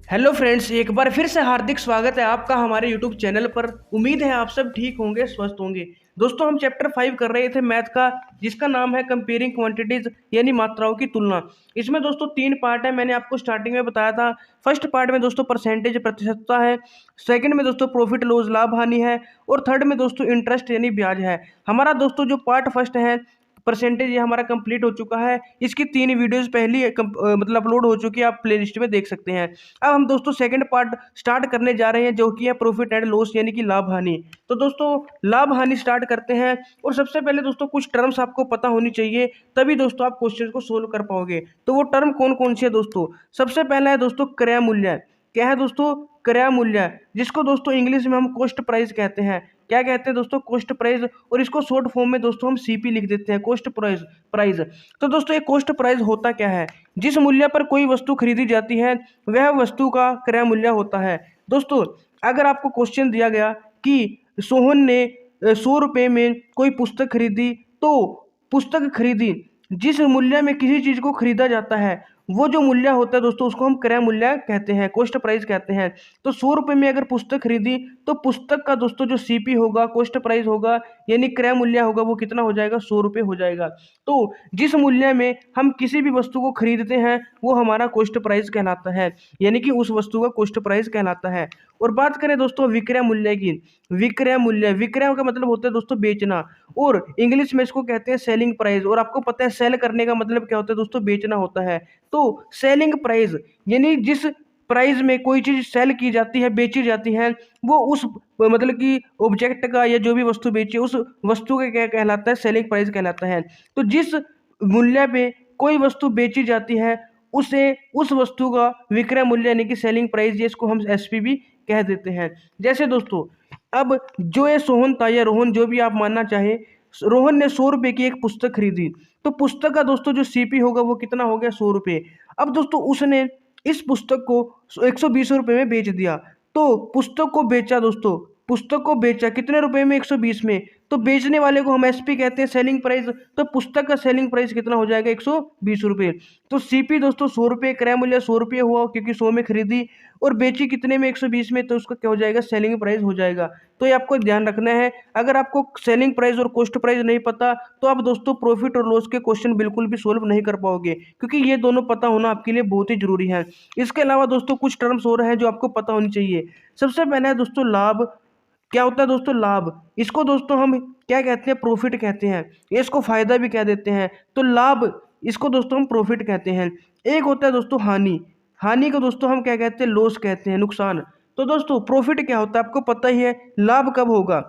Hello friends, एक बार फिर से हार्दिक स्वागत है आपका हमारे यूट्यूब चैनल पर। उम्मीद है आप सब ठीक होंगे, स्वस्थ होंगे। दोस्तों, हम चैप्टर 5 कर रहे थे मैथ का, जिसका नाम है कंपेयरिंग क्वांटिटीज यानी मात्राओं की तुलना। इसमें दोस्तों 3 पार्ट है, मैंने आपको स्टार्टिंग में बताया था। फर्स्ट पार्ट में दोस्तों परसेंटेज प्रतिशतता है, सेकंड में दोस्तों प्रॉफिट लॉस लाभ हानि है, और थर्ड में दोस्तों इंटरेस्ट यानी ब्याज है। हमारा दोस्तों जो पार्ट फर्स्ट है परसेंटेज, ये हमारा कंप्लीट हो चुका है। इसकी 3 वीडियोस पहले ही मतलब अपलोड हो चुकी है, आप प्लेलिस्ट में देख सकते हैं। अब हम दोस्तों सेकंड पार्ट स्टार्ट करने जा रहे हैं, जो कि है प्रॉफिट एंड लॉस यानी कि लाभ हानि। तो दोस्तों लाभ हानि स्टार्ट करते हैं। और सबसे पहले दोस्तों कुछ टर्म्स आपको पता होनी चाहिए, तभी दोस्तों आप क्वेश्चन को सोल्व कर पाओगे। तो वो टर्म कौन कौन सी है दोस्तों? सबसे पहला है दोस्तों क्रय मूल्य। क्या है दोस्तों? क्रय मूल्य, जिसको दोस्तों इंग्लिश में हम कॉस्ट प्राइस कहते हैं। क्या कहते हैं दोस्तों? Cost price. और इसको शॉर्ट फॉर्म में दोस्तों हम सीपी लिख देते हैं, कॉस्ट प्राइस। तो दोस्तों ये कॉस्ट प्राइस होता क्या है? जिस मूल्य पर कोई वस्तु खरीदी जाती है वह वस्तु का क्रय मूल्य होता है। दोस्तों, अगर आपको क्वेश्चन दिया गया कि सोहन ने 100 रुपये में कोई पुस्तक खरीदी, तो पुस्तक खरीदी जिस मूल्य में किसी चीज को खरीदा जाता है, वो जो मूल्य होता है दोस्तों उसको हम क्रय मूल्य कहते हैं, कॉस्ट प्राइस कहते हैं। तो 100 रुपये में अगर पुस्तक खरीदी, तो पुस्तक का दोस्तों जो सीपी होगा, कॉस्ट प्राइस होगा, यानी क्रय मूल्य होगा, वो कितना हो जाएगा? 100 रुपये हो जाएगा। तो जिस मूल्य में हम किसी भी वस्तु को खरीदते हैं वो हमारा कॉस्ट प्राइस कहलाता है, यानी कि उस वस्तु का कॉस्ट प्राइस कहलाता है। और बात करें दोस्तों विक्रय मूल्य की। विक्रय मूल्य, विक्रय का मतलब होता है दोस्तों बेचना, और इंग्लिश में इसको कहते हैं सेलिंग प्राइस। और आपको पता है सेल करने का मतलब क्या होता है दोस्तों? बेचना होता है। तो सेलिंग प्राइस यानी जिस प्राइस में कोई चीज सेल की जाती है, बेची जाती है, वो उस मतलब कि ऑब्जेक्ट का या जो भी वस्तु बेची उस वस्तु का क्या कहलाता है? सेलिंग प्राइस कहलाता है। तो जिस मूल्य पे कोई वस्तु बेची जाती है उसे उस वस्तु का विक्रय मूल्य यानी कि सेलिंग प्राइस, जिसको हम एसपी भी कह देते हैं। जैसे दोस्तों अब जो ये सोहन था या रोहन, जो भी आप मानना चाहे, रोहन ने 100 रुपये की एक पुस्तक खरीदी। तो पुस्तक का दोस्तों जो सीपी होगा वो कितना हो गया? 100 रुपये। अब दोस्तों उसने इस पुस्तक को 120 रुपये में बेच दिया। तो पुस्तक को बेचा दोस्तों, पुस्तक को बेचा कितने रुपए में? 120 में। तो बेचने वाले को हम एसपी कहते हैं, सेलिंग प्राइस। तो पुस्तक का सेलिंग प्राइस कितना हो जाएगा? 120 रुपये। तो सीपी दोस्तों 100 रुपये, क्रय मूल्य 100 रुपये हुआ क्योंकि 100 में खरीदी, और बेची कितने में? 120 में। तो उसका क्या हो जाएगा? सेलिंग प्राइस हो जाएगा। तो ये आपको ध्यान रखना है। अगर आपको सेलिंग प्राइस और कॉस्ट प्राइस नहीं पता, तो आप दोस्तों प्रॉफिट और लॉस के क्वेश्चन बिल्कुल भी सोल्व नहीं कर पाओगे, क्योंकि ये दोनों पता होना आपके लिए बहुत ही जरूरी है। इसके अलावा दोस्तों कुछ टर्म्स और हैं जो आपको पता होनी चाहिए। सबसे पहले है दोस्तों लाभ। क्या होता है दोस्तों? लाभ। इसको दोस्तों हम क्या कहते हैं? प्रॉफिट कहते हैं। इसको फायदा भी कह देते हैं। तो लाभ, इसको दोस्तों हम प्रॉफिट कहते हैं। एक होता है दोस्तों हानि। हानि को दोस्तों हम क्या कहते हैं? लॉस कहते हैं, नुकसान। तो दोस्तों प्रॉफिट क्या होता है आपको पता ही है। लाभ कब होगा?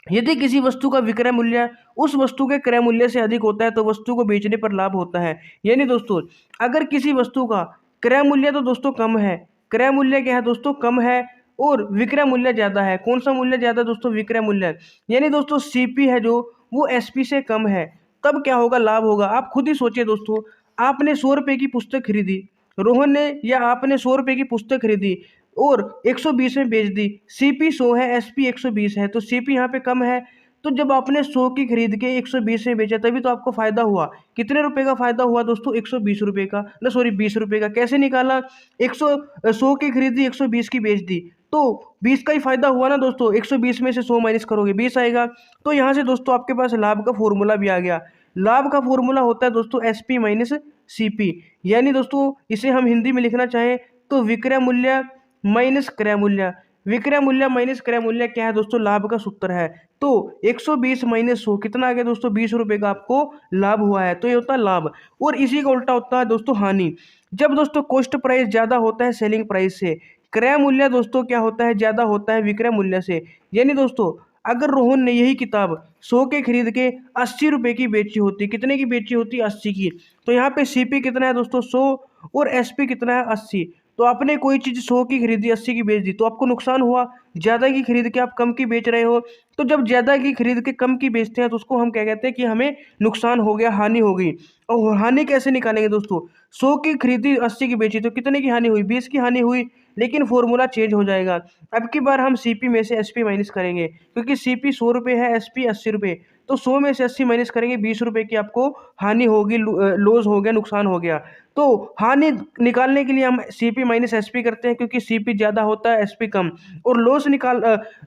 यदि किसी वस्तु का विक्रय मूल्य उस वस्तु के क्रय मूल्य से अधिक होता है, तो वस्तु को बेचने पर लाभ होता है। यानी दोस्तों अगर किसी वस्तु का क्रय मूल्य तो दोस्तों कम है, क्रय मूल्य क्या है दोस्तों? कम है, और विक्रय मूल्य ज्यादा है। कौन सा मूल्य ज्यादा दोस्तों? विक्रय मूल्य। यानी दोस्तों सीपी है जो, वो एसपी से कम है, तब क्या होगा? लाभ होगा। आप खुद ही सोचिए दोस्तों, आपने 100 रुपये की पुस्तक खरीदी, रोहन ने या आपने 100 रुपये की पुस्तक खरीदी और 120 में बेच दी। सीपी 100 है, एसपी 120 है, तो सीपी यहाँ पे कम है। तो जब आपने 100 की खरीद के 120 में बेचा, तभी तो आपको फायदा हुआ। कितने रुपए का फायदा हुआ दोस्तों? 120 रुपये का, ना सॉरी 20 रुपये का। कैसे निकाला? 100 की खरीदी, 120 की बेच दी, तो 20 का ही फायदा हुआ ना दोस्तों। 120 में से 100 माइनस करोगे, 20 आएगा। तो यहाँ से दोस्तों आपके पास लाभ का फॉर्मूला भी आ गया। लाभ का फॉर्मूला होता है दोस्तों एसपी माइनस सीपी। यानी दोस्तों इसे हम हिंदी में लिखना चाहें तो विक्रय मूल्य माइनस क्रय मूल्य। विक्रय मूल्य माइनस क्रय मूल्य क्या है दोस्तों? लाभ का सूत्र है। तो 120 माइनस 100 कितना आ गया दोस्तों? 20 रुपये का आपको लाभ हुआ है, तो ये होता है लाभ। और इसी का उल्टा होता है दोस्तों हानि। जब दोस्तों कॉस्ट प्राइस ज्यादा होता है सेलिंग प्राइस से, क्रय मूल्य दोस्तों क्या होता है? ज्यादा होता है विक्रय मूल्य से। यानी दोस्तों अगर रोहन ने यही किताब 100 के खरीद के 80 रुपये की बेची होती, कितने की बेची होती? 80 की। तो यहाँ पे सीपी कितना है दोस्तों? 100, और एसपी कितना है? 80। तो आपने कोई चीज 100 की खरीदी, 80 की बेच दी, तो आपको नुकसान हुआ। ज्यादा की खरीद के आप कम की बेच रहे हो। तो जब ज्यादा की खरीद के कम की बेचते हैं तो उसको हम क्या कहते हैं? कि हमें नुकसान हो गया, हानि हो गई। और हानि कैसे निकालेंगे दोस्तों? 100 की खरीदी, 80 की बेची, तो कितने की हानि हुई? 20 की हानि हुई। लेकिन फॉर्मूला चेंज हो जाएगा। अब की बार हम सीपी में से एसपी माइनस करेंगे, क्योंकि सीपी 100 रुपये है, एसपी 80 रुपये। तो 100 में से 80 माइनस करेंगे, 20 रुपये की आपको हानि होगी, लॉस हो गया, नुकसान हो गया। तो हानि निकालने के लिए हम सीपी माइनस एसपी करते हैं, क्योंकि सीपी ज़्यादा होता है, एसपी कम। और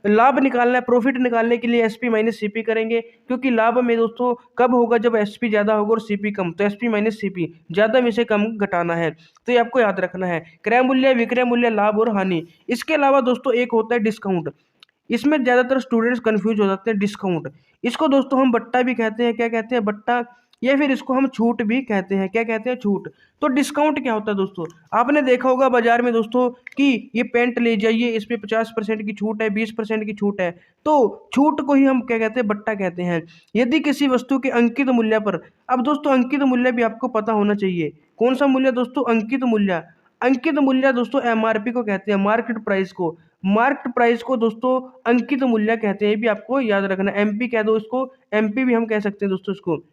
लाभ निकालना है, प्रॉफिट निकालने के लिए एसपी माइनस सीपी करेंगे, क्योंकि लाभ में दोस्तों कब होगा, जब एसपी ज़्यादा होगा और सीपी कम। तो एसपी माइनस सीपी, ज़्यादा में से कम घटाना है, तो ये आपको याद रखना है। क्रय मूल्य, विक्रय मूल्य, लाभ और हानि। इसके अलावा दोस्तों एक होता है डिस्काउंट। इसमें ज़्यादातर स्टूडेंट्स कंफ्यूज हो जाते हैं। डिस्काउंट, इसको दोस्तों हम बट्टा भी कहते हैं। क्या कहते हैं? बट्टा। या फिर इसको हम छूट भी कहते हैं। क्या कहते हैं? छूट। तो डिस्काउंट क्या होता है दोस्तों? आपने देखा होगा बाजार में दोस्तों कि ये पेंट ले जाइए, इस पे 50% की छूट है, 20% की छूट है। तो छूट को ही हम क्या कहते हैं? बट्टा कहते हैं। यदि किसी वस्तु के अंकित मूल्य पर, अब दोस्तों अंकित मूल्य भी आपको पता होना चाहिए। कौन सा मूल्य दोस्तों? अंकित मूल्य। अंकित मूल्य दोस्तों एमआरपी को कहते हैं, मार्केट प्राइस को। मार्केट प्राइस को दोस्तों अंकित मूल्य कहते हैं, ये भी आपको याद रखना है। एमपी कह दो इसको, एमपी भी हम कह सकते हैं दोस्तों इसको,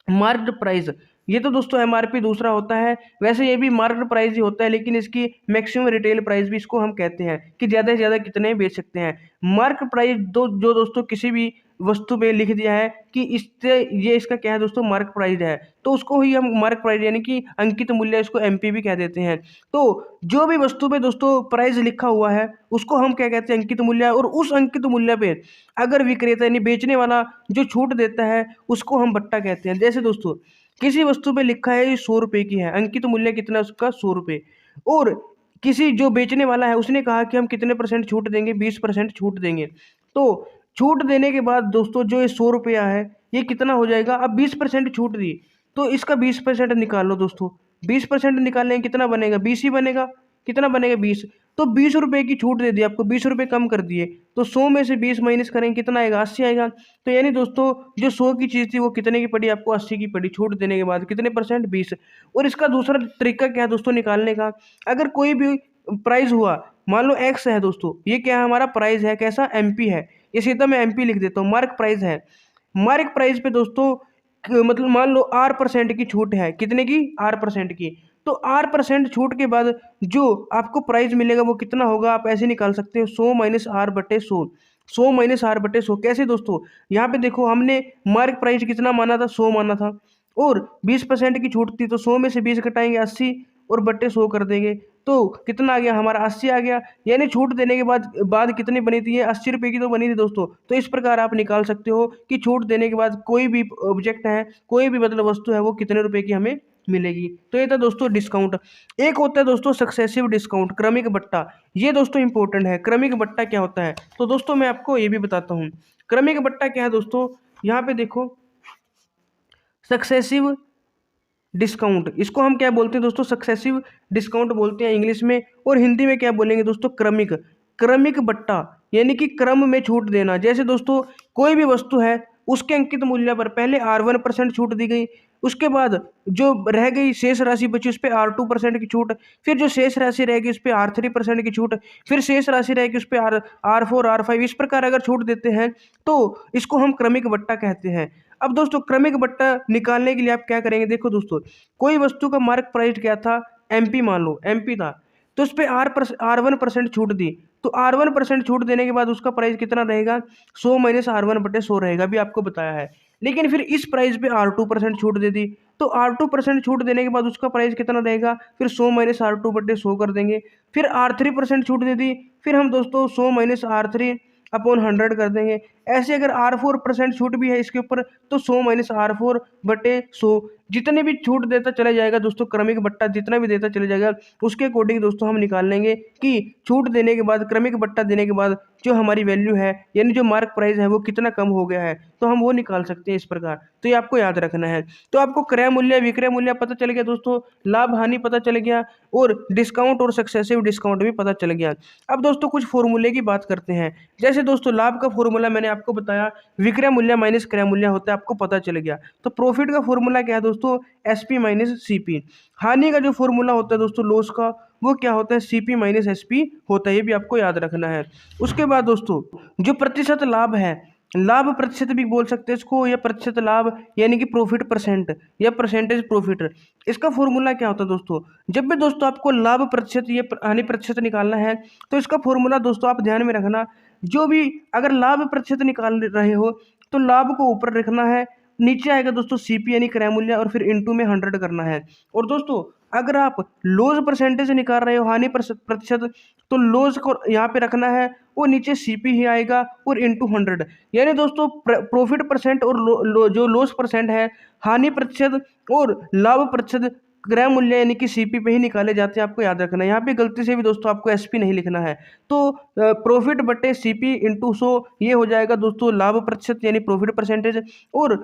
मार्केट प्राइस। ये तो दोस्तों एमआरपी दूसरा होता है, वैसे ये भी मार्केट प्राइस ही होता है, लेकिन इसकी मैक्सिमम रिटेल प्राइस भी इसको हम कहते हैं, कि ज़्यादा से ज़्यादा कितने बेच सकते हैं। मार्केट प्राइस जो दोस्तों किसी भी वस्तु पे लिख दिया है कि इससे ये इसका क्या है दोस्तों? मार्केट प्राइस है, तो उसको ही हम मार्केट प्राइस यानी कि अंकित मूल्य, इसको एमपी भी कह देते हैं। तो जो भी वस्तु पे दोस्तों प्राइस लिखा हुआ है उसको हम क्या कहते हैं? अंकित मूल्य। और उस अंकित मूल्य पे अगर विक्रेता यानी बेचने वाला जो छूट देता है उसको हम बट्टा कहते हैं। जैसे दोस्तों किसी वस्तु पे लिखा है ये 100 रुपये की है, अंकित मूल्य कितना है उसका? 100 रुपये। और किसी जो बेचने वाला है उसने कहा कि हम कितने परसेंट छूट देंगे? 20% छूट देंगे। तो छूट देने के बाद दोस्तों जो ये 100 रुपया है ये कितना हो जाएगा? अब 20% छूट दी, तो इसका 20% निकाल लो दोस्तों। 20% निकालेंगे कितना बनेगा? 20 ही बनेगा। कितना बनेगा? 20। तो 20 रुपये की छूट दे दी आपको, 20 रुपये कम कर दिए, तो 100 में से 20 माइनस करेंगे कितना आएगा? 80 आएगा। तो यानी दोस्तों जो 100 की चीज़ थी वो कितने की पड़ी आपको? 80 की पड़ी, छूट देने के बाद कितने परसेंट? 20। और इसका दूसरा तरीका क्या है दोस्तों निकालने का? अगर कोई भी प्राइस हुआ, मान लो एक्स है दोस्तों, ये क्या है? हमारा प्राइस है, कैसा? एमपी है। ये सीधा मैं एमपी लिख देता हूँ, मार्क प्राइस है। मार्क प्राइस पे दोस्तों मतलब मान लो आर परसेंट की छूट है, कितने की? आर परसेंट की। तो आर परसेंट छूट के बाद जो आपको प्राइस मिलेगा वो कितना होगा? आप ऐसे निकाल सकते हो, 100 माइनस आर बटे 100। 100 माइनस आर बटे 100 कैसे दोस्तों? यहाँ पे देखो हमने मार्क प्राइस कितना माना था? 100 माना था, और 20% की छूट थी, तो 100 में से 20 घटाएंगे 80 और बटे 100 कर देंगे, तो कितना आ गया? हमारा 80 आ गया। यानी छूट देने के बाद कितनी बनी थी? ये 80 रुपये की तो बनी थी दोस्तों। तो इस प्रकार आप निकाल सकते हो कि छूट देने के बाद कोई भी ऑब्जेक्ट है, कोई भी मतलब वस्तु है, वो कितने रुपए की हमें मिलेगी। तो ये था दोस्तों डिस्काउंट। एक होता है दोस्तों सक्सेसिव डिस्काउंट, क्रमिक बट्टा। ये दोस्तों इंपॉर्टेंट है। क्रमिक बट्टा क्या होता है? तो दोस्तों मैं आपको ये भी बताता हूँ। क्रमिक बट्टा क्या है दोस्तों? यहाँ पे देखो, सक्सेसिव डिस्काउंट, इसको हम क्या बोलते हैं दोस्तों? सक्सेसिव डिस्काउंट बोलते हैं इंग्लिश में। और हिंदी में क्या बोलेंगे दोस्तों? क्रमिक। क्रमिक बट्टा यानी कि क्रम में छूट देना। जैसे दोस्तों कोई भी वस्तु है, उसके अंकित मूल्य पर पहले R1% छूट दी गई, उसके बाद जो रह गई शेष राशि बची उस पर R2% की छूट, फिर जो शेष राशि रहेगी उस पर R3% की छूट, फिर शेष राशि रहेगी उस पर R4 R5, इस प्रकार अगर छूट देते हैं तो इसको हम क्रमिक बट्टा कहते हैं। अब दोस्तों क्रमिक बट्टा निकालने के लिए आप क्या करेंगे? देखो दोस्तों, कोई वस्तु का मार्क प्राइस क्या था? एमपी, मान लो एमपी था, तो उस पर R1% छूट दी, तो R1% छूट देने के बाद उसका प्राइस कितना रहेगा? 100 माइनस R1 बटे 100 रहेगा, भी आपको बताया है। लेकिन फिर इस प्राइस पे R2% छूट दे दी, तो R2% छूट देने के बाद उसका प्राइस कितना रहेगा? फिर 100 माइनस R2 बटे 100 कर देंगे। फिर R3% छूट दे दी, फिर हम दोस्तों 100 माइनस R3 अपॉन 100 कर देंगे। ऐसे अगर R4% छूट भी है इसके ऊपर, तो 100 माइनस R4 बटे 100, जितने भी छूट देता चला जाएगा दोस्तों, क्रमिक बट्टा जितना भी देता चला जाएगा, उसके अकॉर्डिंग दोस्तों हम निकाल लेंगे कि छूट देने के बाद, क्रमिक बट्टा देने के बाद जो हमारी वैल्यू है, यानी जो मार्क प्राइस है वो कितना कम हो गया है, तो हम वो निकाल सकते हैं इस प्रकार। तो ये आपको याद रखना है। तो आपको क्रय मूल्य, विक्रय मूल्य पता चल गया दोस्तों, लाभ हानि पता चल गया, और डिस्काउंट और सक्सेसिव डिस्काउंट भी पता चल गया। अब दोस्तों कुछ फॉर्मूले की बात करते हैं। जैसे दोस्तों लाभ का फॉर्मूला मैंने आपको बताया, विक्रय मूल्य माइनस क्रय मूल्य होता है, आपको पता चल गया। तो प्रॉफिट का फॉर्मूला क्या है दोस्तों? SP minus CP. हानि का जो फॉर्मूला होता है दोस्तों लॉस का, वो क्या होता है? सीपी माइनस एसपी होता है, ये भी आपको याद रखना है। उसके बाद दोस्तों जो प्रतिशत लाभ है, लाभ प्रतिशत भी बोल सकते हैं इसको, या प्रतिशत लाभ यानी कि प्रॉफिट परसेंट, या परसेंटेज प्रॉफिट। इसका फॉर्मूला क्या होता है दोस्तों? जब भी दोस्तों आपको लाभ प्रतिशत या हानि प्रतिशत निकालना है, तो इसका फॉर्मूला दोस्तों आप ध्यान में रखना, जो भी अगर लाभ प्रतिशत निकाल रहे हो तो लाभ को ऊपर रखना है, नीचे आएगा दोस्तों सीपी यानी क्रय मूल्य, और फिर इनटू में 100 करना है। और दोस्तों अगर आप लॉस परसेंटेज निकाल रहे हो, हानि प्रतिशत, तो लॉस को यहाँ पे रखना है, वो नीचे सीपी ही आएगा और इनटू 100। यानी दोस्तों प्रॉफिट परसेंट और जो लॉस परसेंट है, हानि प्रतिशत और लाभ प्रतिशत क्रय मूल्य यानी कि सीपी पे ही निकाले जाते हैं, आपको याद रखना है। यहाँ पे गलती से भी दोस्तों आपको एसपी नहीं लिखना है। तो प्रॉफिट बटे सीपी इंटू 100 ये हो जाएगा दोस्तों लाभ प्रतिशत यानी प्रॉफिट परसेंटेज, और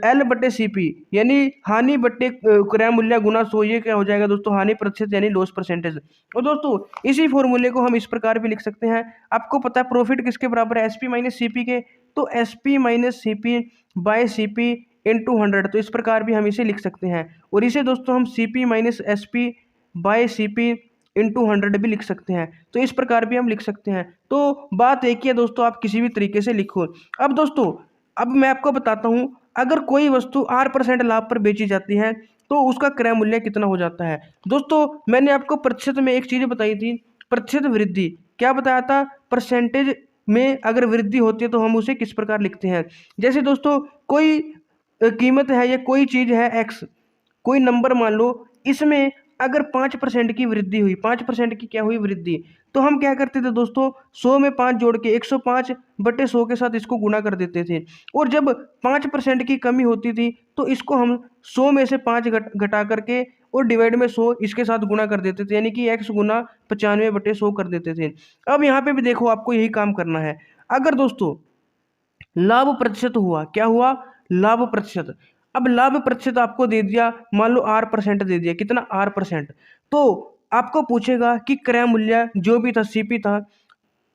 एल बटे सीपी यानी हानि बटे क्रय मूल्य गुना 100 ये क्या हो जाएगा दोस्तों हानि प्रतिशत यानी लॉस परसेंटेज। और दोस्तों इसी फॉर्मूले को हम इस प्रकार भी लिख सकते हैं, आपको पता है प्रॉफिट किसके बराबर है, एसपी माइनस सीपी के, तो SP minus CP by CP into 100, तो इस प्रकार भी हम इसे लिख सकते हैं। और इसे दोस्तों हम CP minus SP bye CP into 100 भी लिख सकते हैं, तो इस प्रकार भी हम लिख सकते हैं। तो बात एक ही है दोस्तों, आप किसी भी तरीके से लिखो। अब दोस्तों अब मैं आपको बताता हूँ, अगर कोई वस्तु 8% लाभ पर बेची जाती है तो उसका क्रय मूल्य कितना हो जाता है। दोस्तों मैंने आपको प्रतिशत में एक चीज़ बताई थी, प्रतिशत वृद्धि, क्या बताया था, परसेंटेज में अगर वृद्धि होती है तो हम उसे किस प्रकार लिखते हैं। जैसे दोस्तों कोई कीमत है या कोई चीज़ है एक्स, कोई नंबर मान लो, इसमें अगर 5% की वृद्धि हुई, 5% की क्या हुई वृद्धि, तो हम क्या करते थे दोस्तों 100 में 5 जोड़ के 105 बटे 100 के साथ इसको गुना कर देते थे। और जब 5% की कमी होती थी तो इसको हम 100 में से 5 घटा करके और डिवाइड में 100 इसके साथ गुना कर देते थे, यानी कि x गुना 95 बटे 100 कर देते थे। अब यहाँ पे भी देखो आपको यही काम करना है। अगर दोस्तों लाभ प्रतिशत हुआ, क्या हुआ, लाभ प्रतिशत, अब लाभ प्रतिशत आपको दे दिया, मान लो R% दे दिया, कितना R%, तो आपको पूछेगा कि क्रय मूल्य जो भी था सीपी था,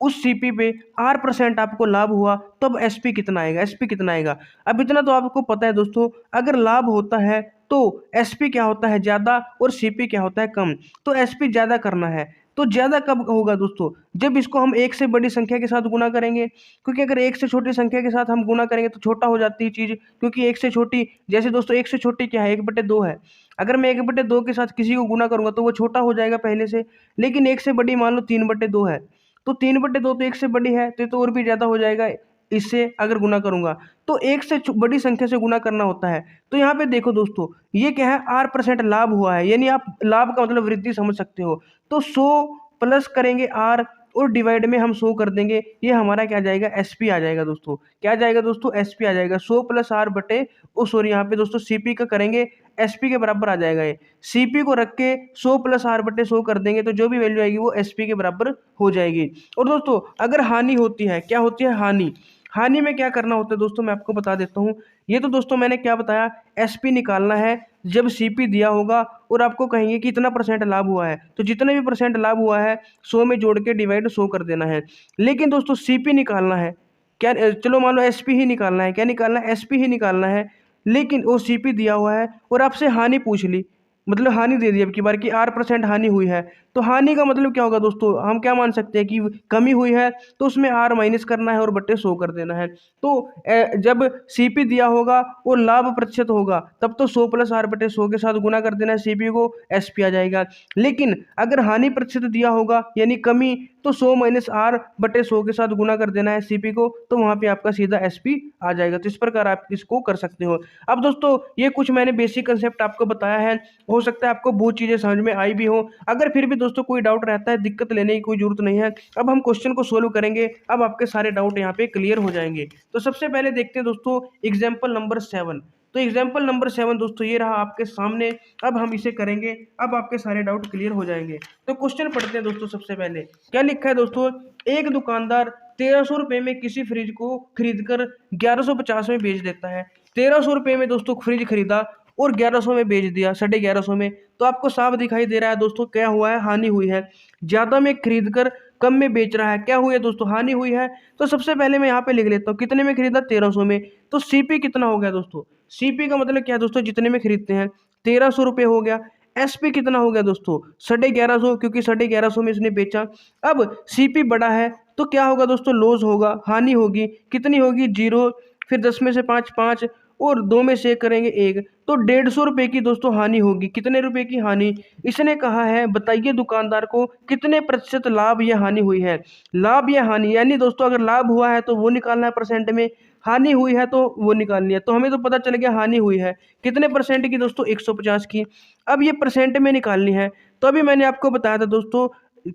उस सीपी पे R% आपको लाभ हुआ, तब एसपी कितना आएगा, एसपी कितना आएगा। अब इतना तो आपको पता है दोस्तों, अगर लाभ होता है तो एसपी क्या होता है ज़्यादा और सीपी क्या होता है कम, तो एसपी ज़्यादा करना है। तो ज़्यादा कब होगा दोस्तों, जब इसको हम एक से बड़ी संख्या के साथ गुना करेंगे, क्योंकि अगर एक से छोटी संख्या के साथ हम गुना करेंगे तो छोटा हो जाती है चीज़, क्योंकि एक से छोटी, जैसे दोस्तों एक से छोटी क्या है, 1/2 है। अगर मैं 1/2 के साथ किसी को गुना करूंगा तो वो छोटा हो जाएगा पहले से, लेकिन एक से बड़ी मान लो 3/2 है, तो 3/2 तो एक से बड़ी है, तो ये तो और भी ज़्यादा हो जाएगा इससे अगर गुना करूंगा। तो एक से बड़ी संख्या से गुना करना होता है। तो यहाँ पे देखो दोस्तों ये क्या है, R% लाभ हुआ है, यानी आप लाभ का मतलब वृद्धि समझ सकते हो। तो 100 प्लस करेंगे R और डिवाइड में हम 100 कर देंगे, ये हमारा क्या जाएगा, एसपी आ जाएगा दोस्तों। क्या जाएगा दोस्तों, एसपी आ जाएगा। 100 प्लस R बटे सॉरी यहाँ पे दोस्तों सीपी का करेंगे, एसपी के बराबर आ जाएगा। ये सीपी को रख के 100 प्लस R बटे 100 कर देंगे, तो जो भी वैल्यू आएगी वो एसपी के बराबर हो जाएगी। और दोस्तों अगर हानि होती है, क्या होती है हानि, हानि में क्या करना होता है दोस्तों मैं आपको बता देता हूँ। ये तो दोस्तों मैंने क्या बताया, एसपी निकालना है जब सीपी दिया होगा और आपको कहेंगे कि इतना % लाभ हुआ है, तो जितने भी % लाभ हुआ है 100 में जोड़ के डिवाइड 100 कर देना है। लेकिन दोस्तों सीपी निकालना है, क्या चलो मान लो एसपी ही निकालना है, क्या निकालना है, एसपी ही निकालना है, लेकिन वो सीपी दिया हुआ है और आपसे हानि पूछ ली, मतलब हानि दे दी अब की बार की R% हानि हुई है। तो हानि का मतलब क्या होगा दोस्तों, हम क्या मान सकते हैं कि कमी हुई है तो उसमें R माइनस करना है और बट्टे 100 कर देना है। तो जब सीपी दिया होगा और लाभ प्रतिशत होगा तब तो 100 प्लस R बटे 100 के साथ गुना कर देना है, सीपी को एसपी आ जाएगा। लेकिन अगर हानि प्रतिशत दिया होगा यानी कमी, तो 100 माइनस R बटे 100 के साथ गुना कर देना है सीपी को, तो वहाँ पे आपका सीधा एसपी आ जाएगा। तो इस प्रकार आप इसको कर सकते हो। अब दोस्तों ये कुछ मैंने बेसिक कंसेप्ट आपको बताया है, हो सकता है आपको बहुत चीज़ें समझ में आई भी हो। अगर फिर भी दोस्तों कोई डाउट रहता है, दिक्कत लेने की कोई जरूरत नहीं है। अब हम क्वेश्चन को सोल्व करेंगे, अब आपके सारे डाउट यहाँ पे क्लियर हो जाएंगे। तो सबसे पहले देखते हैं दोस्तों एग्जाम्पल नंबर 7। तो एग्जाम्पल नंबर 7 दोस्तों ये रहा आपके सामने, अब हम इसे करेंगे, अब आपके सारे डाउट क्लियर हो जाएंगे। तो क्वेश्चन पढ़ते हैं दोस्तों। सबसे पहले क्या लिखा है दोस्तों, एक दुकानदार 1300 रुपये में किसी फ्रिज को खरीदकर 1150 में बेच देता है। 1300 रुपये में दोस्तों फ्रिज खरीदा और 1100 में बेच दिया, 1150 में। तो आपको साफ दिखाई दे रहा है दोस्तों क्या हुआ है, हानि हुई है। ज़्यादा में खरीद कर कम में बेच रहा है, क्या हुई है दोस्तों, हानि हुई है। तो सबसे पहले मैं यहाँ पे लिख लेता हूँ, कितने में खरीदा, 1300 में। तो सीपी कितना हो गया दोस्तों, सीपी का मतलब क्या है दोस्तों, जितने में खरीदते हैं 1300 रुपये हो गया। एसपी कितना हो गया दोस्तों, 1150, क्योंकि 1150 में इसने बेचा। अब सीपी बड़ा है तो क्या होगा दोस्तों, लॉस होगा, हानि होगी, कितनी होगी, 0, फिर 10 में से 5 5 और 2 में से करेंगे 1, तो 150 रुपये की दोस्तों हानि होगी। कितने रुपए की हानि, इसने कहा है बताइए दुकानदार को कितने प्रतिशत लाभ या हानि हुई है। लाभ या हानि, यानी दोस्तों अगर लाभ हुआ है तो वो निकालना है परसेंट में, हानि हुई है तो वो निकालनी है। तो हमें तो पता चल गया हानि हुई है कितने परसेंट की दोस्तों, 150 की। अब ये परसेंट में निकालनी है। तो अभी मैंने आपको बताया था दोस्तों,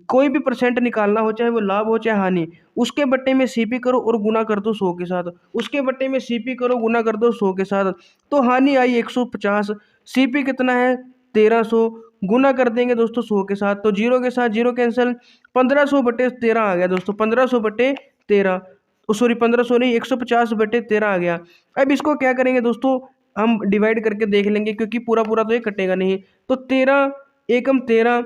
कोई भी परसेंट निकालना हो, चाहे वो लाभ हो चाहे हानि, उसके बट्टे में सीपी करो और गुना कर दो 100 के साथ। उसके बट्टे में सीपी करो, गुना कर दो 100 के साथ। तो हानि आई 150, सीपी कितना है 1300, गुना कर देंगे दोस्तों 100 के साथ, तो जीरो के साथ जीरो कैंसिल, 1500/13 आ गया दोस्तों, 1500/13, सॉरी 1500 नहीं, 150/13 आ गया। अब इसको क्या करेंगे दोस्तों, हम डिवाइड करके देख लेंगे, क्योंकि पूरा पूरा तो ये कटेगा नहीं। तो 13 एकम 13,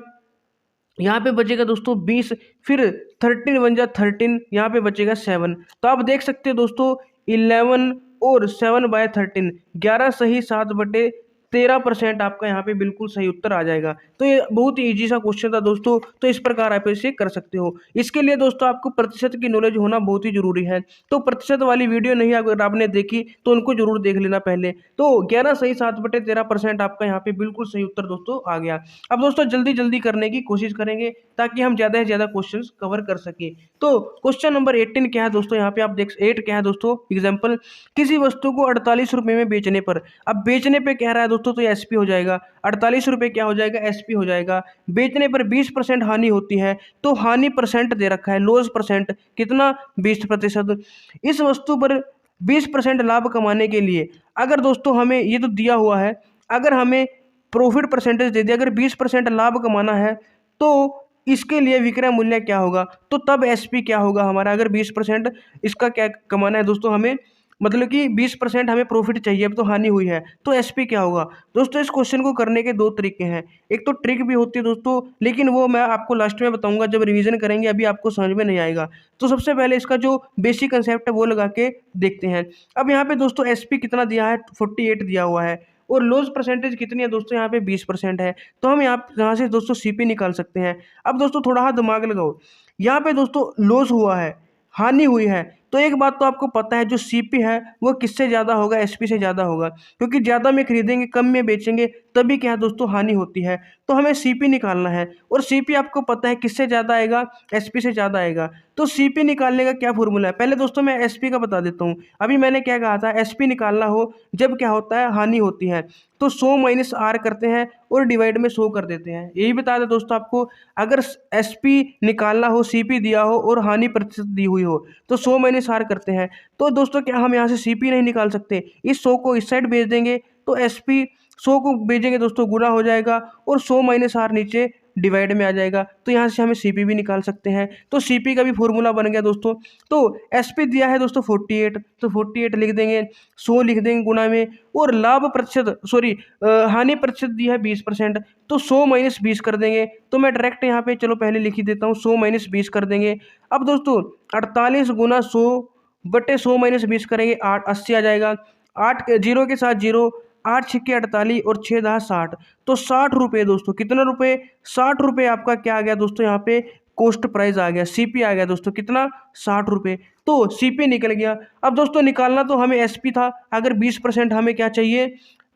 यहाँ पे बचेगा दोस्तों 20, फिर 13 बन जा 13, यहाँ पे बचेगा 7। तो आप देख सकते हो दोस्तों 11 और 7/13, 11 सही 7/13% आपका यहाँ पे बिल्कुल सही उत्तर आ जाएगा। तो ये बहुत ही ईजी सा क्वेश्चन था दोस्तों, तो इस प्रकार आप इसे कर सकते हो। इसके लिए दोस्तों आपको प्रतिशत की नॉलेज होना बहुत ही जरूरी है। तो प्रतिशत वाली वीडियो नहीं अगर आपने देखी तो उनको जरूर देख लेना पहले। तो 11 सही 7/13% आपका यहाँ पे बिल्कुल सही उत्तर दोस्तों आ गया। अब दोस्तों जल्दी जल्दी करने की कोशिश करेंगे ताकि हम ज़्यादा से ज़्यादा क्वेश्चंस कवर कर सकें। तो क्वेश्चन नंबर 18 क्या है दोस्तों, यहाँ पे आप देख 8 क्या है दोस्तों, एग्जाम्पल, किसी वस्तु को 48 रुपये में बेचने पर, अब बेचने पे कह रहा है दोस्तों तो ये एसपी हो जाएगा, 48 रुपये क्या हो जाएगा, एसपी हो जाएगा। बेचने पर 20% हानि होती है, तो हानि परसेंट दे रखा है, लॉस परसेंट कितना, 20%। इस वस्तु पर 20% लाभ कमाने के लिए, अगर दोस्तों हमें ये तो दिया हुआ है, अगर हमें प्रॉफिट परसेंटेज दे दिया, अगर 20% लाभ कमाना है तो इसके लिए विक्रय मूल्य क्या होगा, तो तब एसपी क्या होगा हमारा, अगर 20% इसका क्या कमाना है दोस्तों हमें, मतलब कि 20% हमें प्रॉफिट चाहिए, अब तो हानि हुई है, तो एसपी क्या होगा। दोस्तों इस क्वेश्चन को करने के दो तरीके हैं, एक तो ट्रिक भी होती है दोस्तों, लेकिन वो मैं आपको लास्ट में बताऊंगा जब रिवीजन करेंगे, अभी आपको समझ में नहीं आएगा। तो सबसे पहले इसका जो बेसिक कंसेप्ट है वो लगा के देखते हैं। अब यहाँ पे दोस्तों एसपी कितना दिया है, 48 दिया हुआ है, और लॉस परसेंटेज कितनी है दोस्तों, यहाँ पे 20% है। तो हम यहाँ से दोस्तों सीपी निकाल सकते हैं। अब दोस्तों थोड़ा सा दिमाग लगाओ, यहाँ पे दोस्तों लॉस हुआ है, हानि हुई है, तो एक बात तो आपको पता है, जो सीपी है वो किससे ज़्यादा होगा, एसपी से ज़्यादा होगा, क्योंकि ज़्यादा में खरीदेंगे कम में बेचेंगे तभी क्या है दोस्तों हानि होती है। तो हमें सीपी निकालना है, और सीपी आपको पता है किससे ज़्यादा आएगा, एसपी से ज़्यादा आएगा। तो सीपी निकालने का क्या फॉर्मूला है, पहले दोस्तों मैं एसपी का बता देता हूँ। अभी मैंने क्या कहा था, एसपी निकालना हो जब क्या होता है, हानि होती है, तो 100 - R करते हैं और डिवाइड में 100 कर देते हैं। यही बता दें दोस्तों आपको, अगर एसपी निकालना हो, सीपी दिया हो और हानि प्रतिशत दी हुई हो, तो 100 - R करते हैं। तो दोस्तों क्या हम यहाँ से सीपी नहीं निकाल सकते, इस 100 को इस साइड भेज देंगे, तो एसपी 100 को भेजेंगे दोस्तों, गुना हो जाएगा, और 100 - R नीचे डिवाइड में आ जाएगा। तो यहाँ से हमें सीपी भी निकाल सकते हैं। तो सीपी का भी फॉर्मूला बन गया दोस्तों। तो एसपी दिया है दोस्तों 48, तो 48 लिख देंगे, 100 लिख देंगे गुना में, और लाभ प्रतिशत, सॉरी हानि प्रतिशत दी है 20%, तो 100 - 20 कर देंगे। तो मैं डायरेक्ट यहाँ पे चलो पहले लिख ही देता हूँ, 100 - 20 कर देंगे। अब दोस्तों 48 गुना 100/100 - 20 करेंगे, 80 आ जाएगा, 8 जीरो के साथ जीरो, 8 छक्के 48 और 6 दहा 60, तो 60 रुपये दोस्तों, कितना रुपये, 60 रुपये आपका क्या आ गया दोस्तों, यहाँ पे कॉस्ट प्राइस आ गया, सीपी आ गया दोस्तों, कितना, 60 रुपये। तो सीपी निकल गया। अब दोस्तों निकालना तो हमें एसपी था, अगर 20% हमें क्या चाहिए,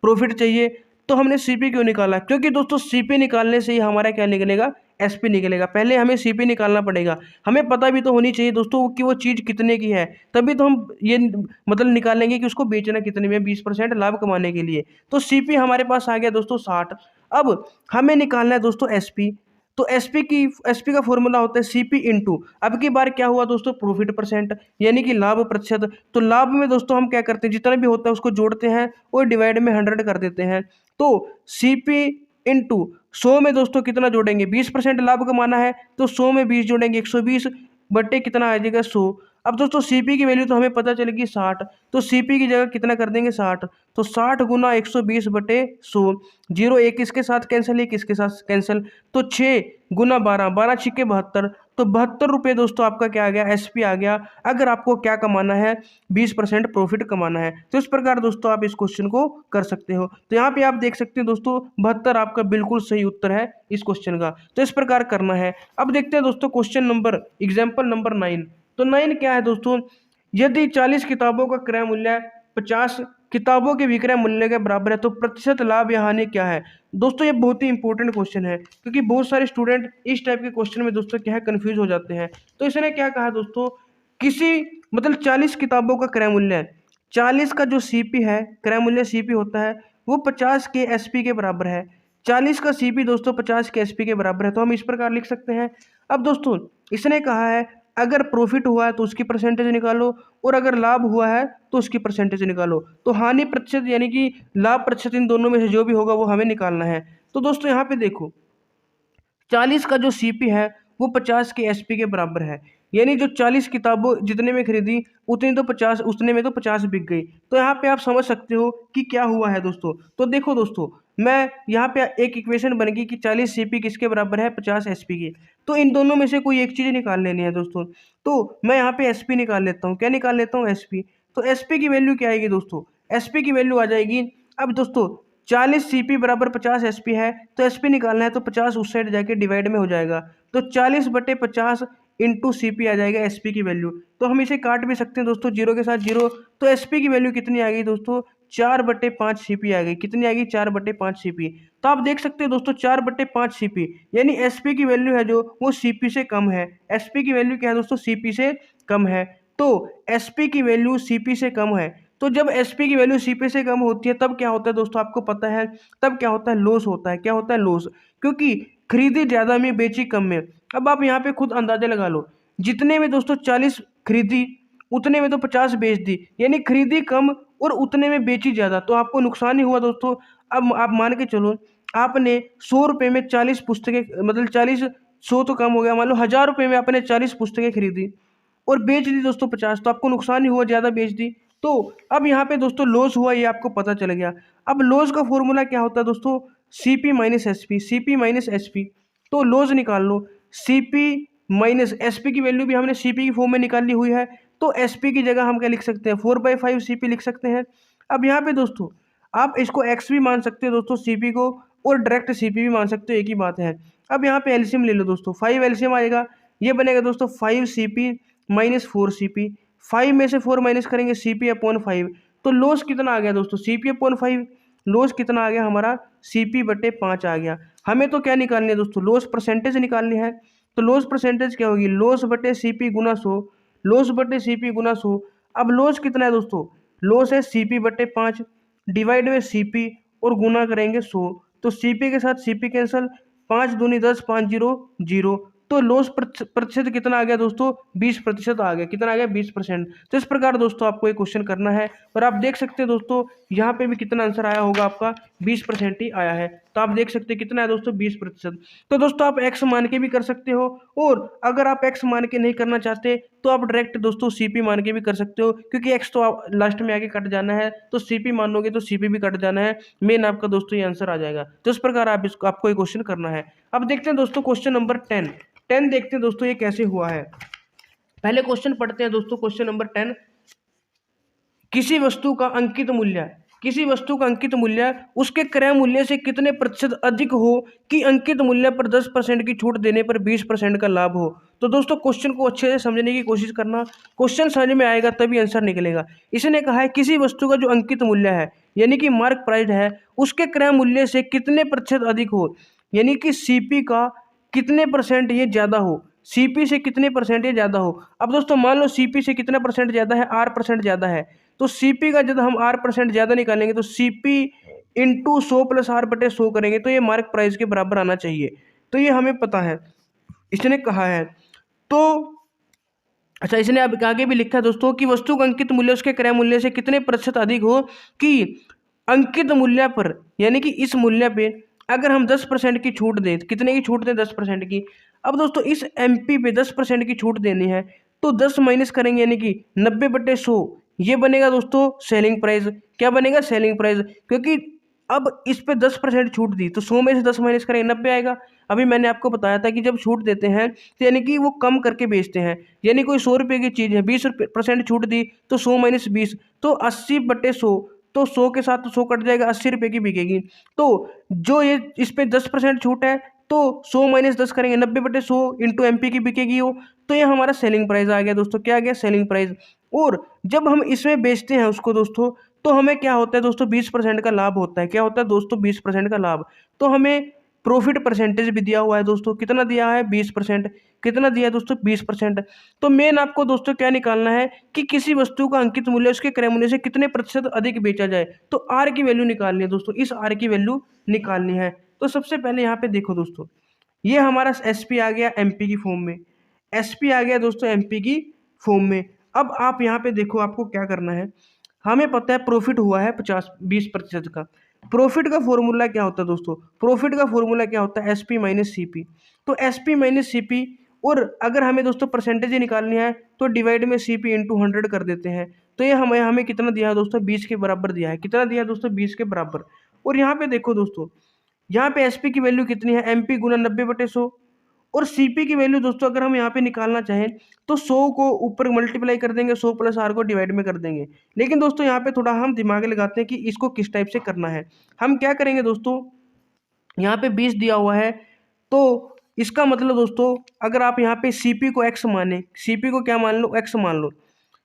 प्रॉफिट चाहिए, तो हमने सीपी क्यों निकाला, क्योंकि दोस्तों सीपी निकालने से ही हमारा क्या निकलेगा, एसपी निकलेगा। पहले हमें सीपी निकालना पड़ेगा, हमें पता भी तो होनी चाहिए दोस्तों कि वो चीज़ कितने की है, तभी तो हम ये मतलब निकालेंगे कि उसको बेचना कितने में, 20% लाभ कमाने के लिए। तो सीपी हमारे पास आ गया दोस्तों 60। अब हमें निकालना है दोस्तों एसपी, तो एसपी का फॉर्मूला होता है सीपी इंटू, अब की बार क्या हुआ दोस्तों, प्रॉफिट परसेंट, यानी कि लाभ प्रतिशत। तो लाभ में दोस्तों हम क्या करते हैं, जितना भी होता है उसको जोड़ते हैं और डिवाइड में 100 कर देते हैं। तो सीपी इंटू 100 में दोस्तों कितना जोड़ेंगे, 20% लाभ कमाना है, तो 100 में 20 जोड़ेंगे, 120 बट्टे कितना आ जाएगा, 100। अब दोस्तों सीपी की वैल्यू तो हमें पता चलेगी 60, तो सीपी की जगह कितना कर देंगे, 60, तो 60 गुना 120/100, जीरो एक इसके साथ कैंसिल, एक इसके साथ कैंसिल, तो 6 गुना 12, 12 छिक्के 72, तो 72 रुपये दोस्तों आपका क्या आ गया, एसपी आ गया। अगर आपको क्या कमाना है, 20% प्रॉफिट कमाना है। तो इस प्रकार दोस्तों आप इस क्वेश्चन को कर सकते हो। तो यहाँ पे आप देख सकते हैं दोस्तों 72 आपका बिल्कुल सही उत्तर है इस क्वेश्चन का। तो इस प्रकार करना है। अब देखते हैं दोस्तों क्वेश्चन नंबर, एग्जाम्पल नंबर 9। तो 9 क्या है दोस्तों, यदि 40 किताबों का क्रय मूल्य 50 किताबों के विक्रय मूल्य के बराबर है, तो प्रतिशत लाभ या हानि क्या है। दोस्तों ये बहुत ही इंपॉर्टेंट क्वेश्चन है, क्योंकि बहुत सारे स्टूडेंट इस टाइप के क्वेश्चन में दोस्तों क्या है, कंफ्यूज हो जाते हैं। तो इसने क्या कहा दोस्तों, किसी मतलब 40 किताबों का क्रय मूल्य है, 40 का जो सीपी है, क्रय मूल्य सीपी होता है, वो 50 के एसपी के बराबर है। 40 का सीपी दोस्तों 50 के एसपी के बराबर है, तो हम इस प्रकार लिख सकते हैं। अब दोस्तों इसने कहा है अगर प्रॉफिट हुआ है तो उसकी परसेंटेज निकालो, और अगर लाभ हुआ है तो उसकी परसेंटेज निकालो। तो हानि प्रतिशत यानी कि लाभ प्रतिशत, इन दोनों में से जो भी होगा वो हमें निकालना है। तो दोस्तों यहाँ पे देखो 40 का जो सीपी है वो 50 के एसपी के बराबर है, यानी जो 40 किताबों जितने में खरीदी उतनी तो 50 उतने में तो 50 बिक गई। तो यहाँ पे आप समझ सकते हो कि क्या हुआ है दोस्तों। तो देखो दोस्तों, मैं यहाँ पे एक इक्वेशन बन गई कि 40 सीपी किसके बराबर है, 50 एसपी की। तो इन दोनों में से कोई एक चीज़ निकाल लेनी है दोस्तों। तो मैं यहाँ पे एसपी निकाल लेता हूँ। क्या निकाल लेता हूँ, एसपी। तो एसपी की वैल्यू क्या आएगी दोस्तों, एसपी की वैल्यू आ जाएगी, अब दोस्तों 40 सीपी बराबर 50 एसपी है, तो एसपी निकालना है तो 50 उस साइड जाके डिवाइड में हो जाएगा। तो 40/50 इंटू सीपी आ जाएगा एसपी की वैल्यू। तो हम इसे काट भी सकते हैं दोस्तों, जीरो के साथ जीरो। तो एसपी की वैल्यू कितनी आ गई दोस्तों, 4/5 सीपी आ गई। कितनी आ गई, 4/5 सीपी। तो आप देख सकते हो दोस्तों 4/5 सीपी, यानी एसपी की वैल्यू है जो वो सीपी से कम है। एसपी की वैल्यू क्या है दोस्तों, सीपी से कम है। तो एसपी की वैल्यू सीपी से कम है। तो जब एसपी की वैल्यू सीपी से कम होती है तब क्या होता है दोस्तों, आपको पता है तब क्या होता है, लॉस होता है। क्या होता है, लॉस। क्योंकि खरीदी ज्यादा में बेची कम में। अब आप यहाँ पे खुद अंदाजा लगा लो, जितने में दोस्तों 40 खरीदी उतने में तो 50 बेच दी, यानी खरीदी कम और उतने में बेची ज्यादा, तो आपको नुकसान ही हुआ दोस्तों। अब आप मान के चलो, आपने 100 रुपये में 40 पुस्तकें, मतलब 40, 100 तो कम हो गया, मान लो 1000 रुपये में आपने 40 पुस्तकें खरीदी और बेच दी दोस्तों 50, तो आपको नुकसान ही हुआ, ज़्यादा बेच दी। तो अब यहाँ पे दोस्तों लॉस हुआ, ये आपको पता चल गया। अब लॉस का फॉर्मूला क्या होता है दोस्तों, CP minus SP, CP minus SP. तो लॉस निकाल लो, सीपी माइनस एसपी की वैल्यू भी हमने सीपी की फॉर्म में निकाली हुई है, तो एसपी की जगह हम क्या लिख सकते हैं, 4/5 सीपी लिख सकते हैं। अब यहाँ पे दोस्तों आप इसको एक्स भी मान सकते हो दोस्तों सीपी को, और डायरेक्ट सीपी भी मान सकते हो, एक ही बात है। अब यहाँ पे एलसीएम ले लो दोस्तों, 5 एलसीएम आएगा, ये बनेगा दोस्तों 5 सीपी माइनस 4 सीपी। 5 में से 4 माइनस करेंगे CP/5, तो लॉस कितना आ गया दोस्तों, CP/5। लॉस कितना आ गया हमारा, CP/5 आ गया। हमें तो क्या निकालनी है दोस्तों, लॉस परसेंटेज निकालनी है। तो लॉस परसेंटेज क्या होगी, लॉस बटे सीपी गुना 100, लॉस बटे सीपी गुना 100। अब लॉस कितना है दोस्तों, लॉस है CP/5 डिवाइड में सीपी और गुना करेंगे 100। तो सीपी के साथ सीपी कैंसल, 5 दूनी 10, 5 जीरो 0। तो लॉस प्रतिशत कितना आ गया दोस्तों, 20% आ गया। कितना आ गया, 20%। तो इस प्रकार दोस्तों आपको एक क्वेश्चन करना है, और आप देख सकते हैं दोस्तों यहाँ पे भी कितना आंसर आया होगा आपका, 20% ही आया है। तो आप देख सकते हैं कितना है दोस्तों, 20%। तो दोस्तों आप एक्स मान के भी कर सकते हो, और अगर आप एक्स मान के नहीं करना चाहते तो आप डायरेक्ट दोस्तों सीपी मान के भी कर सकते हो, क्योंकि एक्स तो आप लास्ट में आके कट जाना है, तो सीपी मानोगे तो सीपी भी कट जाना है, मेन आपका दोस्तों ये आंसर आ जाएगा। तो इस प्रकार आप इसको आपको ये क्वेश्चन करना है। अब देखते हैं दोस्तों क्वेश्चन नंबर 10 देखते हैं दोस्तों ये कैसे हुआ है। पहले क्वेश्चन पढ़ते हैं दोस्तों, क्वेश्चन नंबर 10। किसी वस्तु का अंकित मूल्य, किसी वस्तु का अंकित मूल्य उसके क्रय मूल्य से कितने प्रतिशत अधिक हो कि अंकित मूल्य पर 10% की छूट देने पर 20% का लाभ हो। तो दोस्तों क्वेश्चन को अच्छे से समझने की कोशिश करना, क्वेश्चन समझ में आएगा तभी आंसर निकलेगा। इसने कहा है किसी वस्तु का जो अंकित मूल्य है यानी कि मार्क प्राइस है, उसके क्रय मूल्य से कितने प्रतिशत अधिक हो, यानी कि सीपी का कितने परसेंट ये ज़्यादा हो, सीपी से कितने परसेंट ये ज़्यादा हो। अब दोस्तों मान लो सीपी से कितना परसेंट ज़्यादा है, R% ज़्यादा है, तो सीपी का जब हम R% ज़्यादा निकालेंगे तो सीपी इंटू 100 + R/100 करेंगे तो ये मार्क प्राइस के बराबर आना चाहिए। तो ये हमें पता है, इसने कहा है। तो अच्छा, इसने अब आगे भी लिखा है दोस्तों कि वस्तु का अंकित मूल्य उसके क्रय मूल्य से कितने प्रतिशत अधिक हो कि अंकित मूल्य पर, यानी कि इस मूल्य पे अगर हम 10% की छूट दें, कितने की छूट दें, 10% की। अब दोस्तों इस एमपी पे 10% की छूट देनी है, तो 10 माइनस करेंगे यानी कि 90/100, ये बनेगा दोस्तों सेलिंग प्राइस। क्या बनेगा, सेलिंग प्राइस। क्योंकि अब इस पे 10% छूट दी तो 100 में से 10 माइनस करेंगे 90 आएगा। अभी मैंने आपको बताया था कि जब छूट देते हैं तो यानी कि वो कम करके बेचते हैं, यानी कोई 100 रुपये की चीज़ है, 20% छूट दी तो 100 माइनस 20, तो 80/100, तो 100 के साथ तो 100 कट जाएगा, 80 रुपये की बिकेगी। तो जो ये इस पे 10% छूट है तो 100 माइनस 10 करेंगे 90/100 इंटू एमपी की बिकेगी वो, तो ये हमारा सेलिंग प्राइस आ गया दोस्तों। क्या आ गया, सेलिंग प्राइस। और जब हम इसमें बेचते हैं उसको दोस्तों, तो हमें क्या होता है दोस्तों, 20% का लाभ होता है। क्या होता है दोस्तों, 20% का लाभ। तो हमें प्रॉफिट परसेंटेज भी दिया हुआ है दोस्तों, कितना दिया है, 20%। कितना दिया है दोस्तों 20%। तो मेन आपको दोस्तों क्या निकालना है कि किसी वस्तु का अंकित मूल्य उसके क्रय मूल्य से कितने प्रतिशत अधिक बेचा जाए। तो आर की वैल्यू निकालनी है दोस्तों, इस आर की वैल्यू निकालनी है। तो सबसे पहले यहाँ पे देखो दोस्तों, ये हमारा एसपी आ गया एमपी की फॉर्म में, एसपी आ गया दोस्तों एमपी की फॉर्म में। अब आप यहाँ पे देखो आपको क्या करना है, हमें पता है प्रॉफिट हुआ है 20% का। प्रॉफिट का फॉर्मूला क्या होता है दोस्तों, प्रॉफिट का फॉर्मूला क्या होता है एसपी माइनस सीपी। तो एसपी माइनस सीपी, और अगर हमें दोस्तों परसेंटेज निकालनी है तो डिवाइड में सीपी इंटू 100 कर देते हैं। तो ये हमें हमें कितना दिया है दोस्तों 20 के बराबर दिया है। कितना दिया है दोस्तों 20 के बराबर। और यहाँ पे देखो दोस्तों, यहाँ पे एसपी की वैल्यू कितनी है, एमपी गुना 90/100। और सीपी की वैल्यू दोस्तों अगर हम यहाँ पे निकालना चाहें तो 100 को ऊपर मल्टीप्लाई कर देंगे, 100 प्लस आर को डिवाइड में कर देंगे। लेकिन दोस्तों यहाँ पे थोड़ा हम दिमाग लगाते हैं कि इसको किस टाइप से करना है। हम क्या करेंगे दोस्तों, यहाँ पे 20 दिया हुआ है, तो इसका मतलब दोस्तों अगर आप यहाँ पे सीपी को एक्स माने, सीपी को क्या मान लो एक्स मान लो,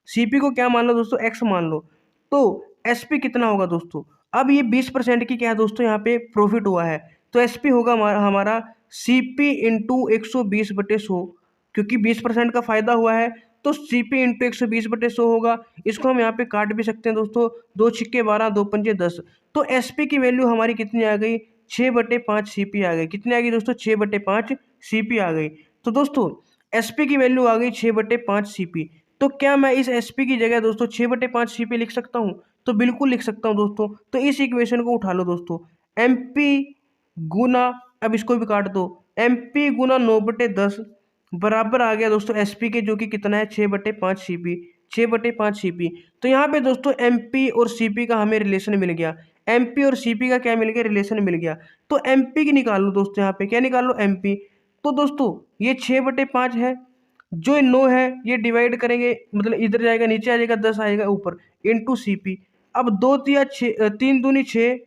सीपी को क्या मान लो दोस्तों एक्स मान लो, तो एसपी कितना होगा दोस्तों। अब ये 20% की क्या है दोस्तों यहाँ पे प्रॉफिट हुआ है, तो एसपी होगा हमारा सीपी इंटू 120/100, क्योंकि 20% का फायदा हुआ है तो सीपी इंटू 120/100 होगा। इसको हम यहाँ पे काट भी सकते हैं दोस्तों, 2 छिक्के 12, 2 पंजे 10। तो एसपी की वैल्यू हमारी कितनी आ गई 6/5 सीपी आ गई। कितनी आ गई दोस्तों 6/5 सीपी आ गई। तो दोस्तों एसपी की वैल्यू आ गई 6/5 सीपी। तो क्या मैं इस एसपी की जगह दोस्तों 6/5 सीपी लिख सकता हूँ, तो बिल्कुल लिख सकता हूँ दोस्तों। तो इस इक्वेशन को उठा लो दोस्तों, एमपी गुना, अब इसको भी काट दो, एमपी गुना 9/10 बराबर आ गया दोस्तों एसपी के, जो कि कितना है 6/5 सीपी, 6/5 सीपी। तो यहाँ पे दोस्तों एमपी और सीपी का हमें रिलेशन मिल गया, एमपी और सीपी का क्या मिल गया रिलेशन मिल गया। तो एमपी की निकाल लो दोस्तों, यहाँ पे क्या निकाल लो एमपी। तो दोस्तों ये 6/5 है, जो 9 है ये डिवाइड करेंगे, मतलब इधर जाएगा नीचे आ जाएगा, 10 आएगा ऊपर, इंटू सीपी। अब 2 तिया 6, 3 दूनी 6,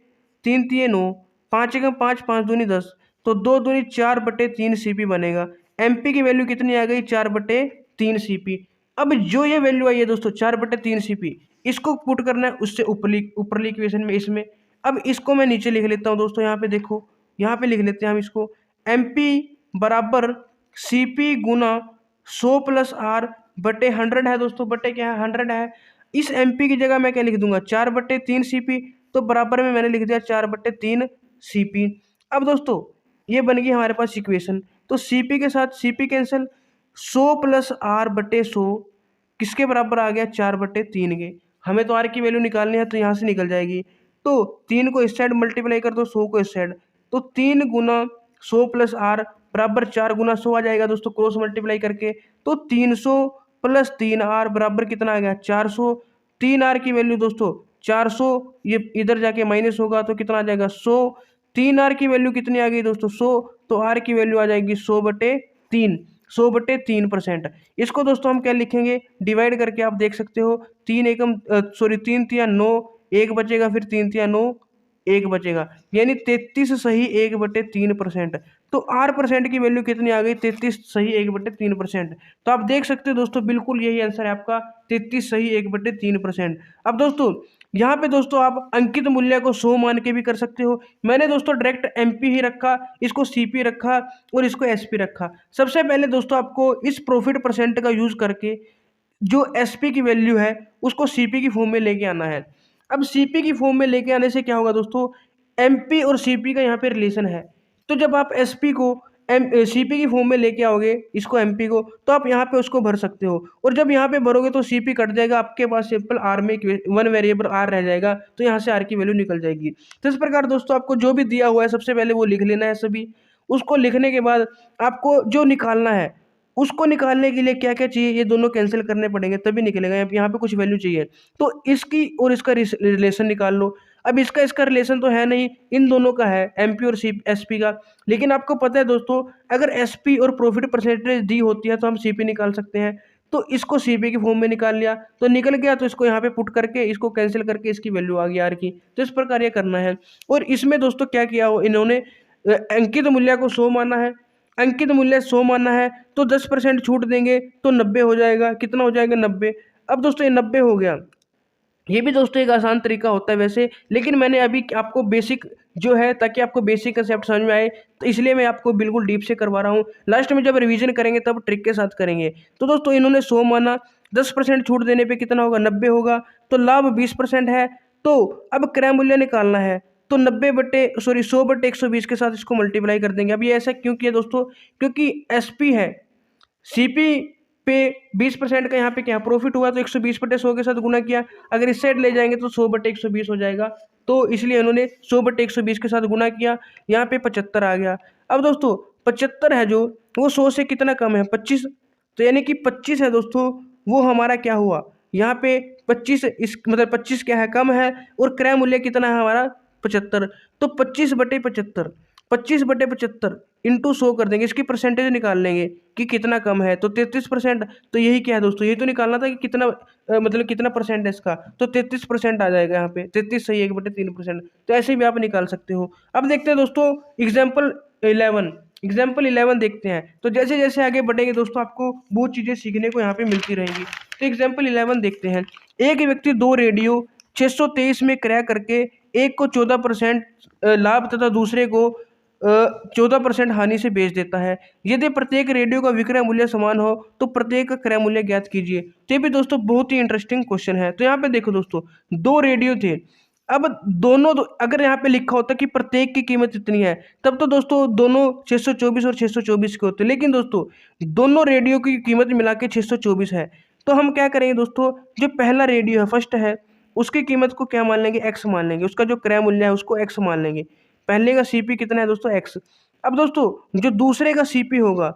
3 तिये 9, 5 एकम 5, 5 दूनी 10, तो 2 दूनी 4/3 सीपी बनेगा। एमपी की वैल्यू कितनी आ गई 4/3 सीपी। अब जो ये वैल्यू आई है दोस्तों 4/3 सीपी, इसको पुट करना है उससे ऊपरली इक्वेशन में इसमें। अब इसको मैं नीचे लिख लेता हूँ दोस्तों, यहाँ पे देखो, यहाँ पे लिख लेते हैं हम इसको, एमपी बराबर सीपी गुना 100 प्लस आर बटे 100 है दोस्तों, बटे क्या है 100 है। इस एमपी की जगह मैं क्या लिख दूंगा 4/3 सीपी, तो बराबर में मैंने लिख दिया 4/3 सीपी। अब दोस्तों ये बन गई हमारे पास इक्वेशन। तो सीपी के साथ सीपी कैंसिल, 100 प्लस आर बटे 100 किसके बराबर आ गया 4/3 के। हमें तो आर की वैल्यू निकालनी है तो यहाँ से निकल जाएगी। तो 3 को इस साइड मल्टीप्लाई कर दो, 100 को इस साइड, तो 3 गुना 100 प्लस आर बराबर 4 गुना 100 आ जाएगा दोस्तों क्रॉस मल्टीप्लाई करके। तो 300 प्लस 3r बराबर कितना आ गया 400। 3r की वैल्यू दोस्तों 400, ये इधर जाके माइनस होगा तो कितना आ जाएगा 100। 3r की वैल्यू कितनी आ गई दोस्तों 100, तो r की वैल्यू आ जाएगी 100/3, 100/3%। इसको दोस्तों हम क्या लिखेंगे डिवाइड करके, आप देख सकते हो 3 तिया 9, 1 बचेगा, फिर 3 तिया 9, 1 बचेगा, यानी 33 सही 1/3%। तो आर परसेंट की वैल्यू कितनी आ गई 33 सही 1/3%। तो आप देख सकते हो दोस्तों बिल्कुल यही आंसर है आपका 33 सही 1/3%। अब दोस्तों यहाँ पे दोस्तों आप अंकित मूल्य को 100 मान के भी कर सकते हो। मैंने दोस्तों डायरेक्ट एमपी ही रखा, इसको सीपी रखा और इसको एसपी रखा। सबसे पहले दोस्तों आपको इस प्रॉफिट परसेंट का यूज करके जो एसपी की वैल्यू है उसको सीपी की फॉर्म में लेके आना है। अब सीपी की फॉर्म में लेके आने से क्या होगा दोस्तों, एमपी और सीपी का यहाँ पे रिलेशन है। तो जब आप एसपी को सीपी की फॉर्म में लेके आओगे इसको एमपी को, तो आप यहाँ पे उसको भर सकते हो, और जब यहाँ पे भरोगे तो सीपी कट जाएगा, आपके पास सिंपल आर में वन वेरिएबल आर रह जाएगा, तो यहाँ से आर की वैल्यू निकल जाएगी। तो इस प्रकार दोस्तों आपको जो भी दिया हुआ है सबसे पहले वो लिख लेना है सभी। उसको लिखने के बाद आपको जो निकालना है, उसको निकालने के लिए क्या क्या चाहिए, ये दोनों कैंसिल करने पड़ेंगे तभी निकलेगा। यहाँ पे कुछ वैल्यू चाहिए, तो इसकी और इसका रिलेशन निकाल लो। अब इसका रिलेशन तो है नहीं, इन दोनों का है एमपी और एसपी का। लेकिन आपको पता है दोस्तों अगर एसपी और प्रॉफिट परसेंटेज दी होती है तो हम सीपी निकाल सकते हैं। तो इसको सीपी की फॉर्म में निकाल लिया तो निकल गया, तो इसको यहाँ पे पुट करके इसको कैंसिल करके इसकी वैल्यू आ गई आर की। तो इस प्रकार ये करना है। और इसमें दोस्तों क्या किया हो इन्होंने, अंकित मूल्य को 100 माना है, अंकित मूल्य 100 माना है, तो 10% छूट देंगे तो 90 हो जाएगा। कितना हो जाएगा 90। अब दोस्तों ये 90 हो गया। ये भी दोस्तों एक आसान तरीका होता है वैसे, लेकिन मैंने अभी आपको बेसिक जो है, ताकि आपको बेसिक कंसेप्ट समझ में आए, तो इसलिए मैं आपको बिल्कुल डीप से करवा रहा हूँ। लास्ट में जब रिवीजन करेंगे तब ट्रिक के साथ करेंगे। तो दोस्तों इन्होंने 100 माना, 10% छूट देने पे कितना होगा, 90 होगा, तो लाभ 20% है। तो अब क्रय मूल्य निकालना है, तो 100/120 के साथ इसको मल्टीप्लाई कर देंगे। अब ये ऐसा क्यों किया दोस्तों, क्योंकि एसपी है, सीपी पे 20% का यहाँ पे क्या प्रॉफिट हुआ, तो 120/100 के साथ गुना किया। अगर इस साइड ले जाएंगे तो 100/120 हो जाएगा, तो इसलिए उन्होंने 100/120 के साथ गुना किया। यहाँ पे 75 आ गया। अब दोस्तों 75 है जो, वो 100 से कितना कम है, 25, तो यानी कि 25 है दोस्तों, वो हमारा क्या हुआ, यहाँ पे 25, इस मतलब 25 क्या है, कम है, और क्रय मूल्य कितना है हमारा, 75। तो 25/75, 25/75 इंटू 100 कर देंगे, इसकी परसेंटेज निकाल लेंगे कि कितना कम है, तो 33%। तो यही क्या है दोस्तों, यही तो निकालना था कि कितना मतलब कितना परसेंट है इसका, तो 33% आ जाएगा यहाँ पे, 33 सही 1/3%। तो ऐसे भी आप निकाल सकते हो। अब देखते हैं दोस्तों एग्जाम्पल 11, एग्जाम्पल 11 देखते हैं। तो जैसे जैसे आगे बढ़ेंगे दोस्तों आपको बहुत चीज़ें सीखने को यहाँ पे मिलती रहेंगी। तो एग्जाम्पल 11 देखते हैं। एक व्यक्ति 2 रेडियो 623 में क्रय करके एक को 14% लाभ तथा दूसरे को 14% हानि से बेच देता है। यदि प्रत्येक रेडियो का विक्रय मूल्य समान हो तो प्रत्येक का क्रय मूल्य ज्ञात कीजिए। तो ये भी दोस्तों बहुत ही इंटरेस्टिंग क्वेश्चन है। तो यहाँ पे देखो दोस्तों 2 रेडियो थे, अब अगर यहाँ पे लिखा होता कि प्रत्येक की कीमत इतनी है, तब तो दोस्तों दोनों 624 और 624 के होते, लेकिन दोस्तों दोनों रेडियो की कीमत मिला के 624 है। तो हम क्या करेंगे दोस्तों, जो पहला रेडियो है, फर्स्ट है, उसकी कीमत को क्या मान लेंगे, एक्स मान लेंगे, उसका जो क्रय मूल्य है उसको एक्स मान लेंगे। पहले का सीपी कितना है दोस्तों, एक्स। अब दोस्तों जो दूसरे का सीपी होगा,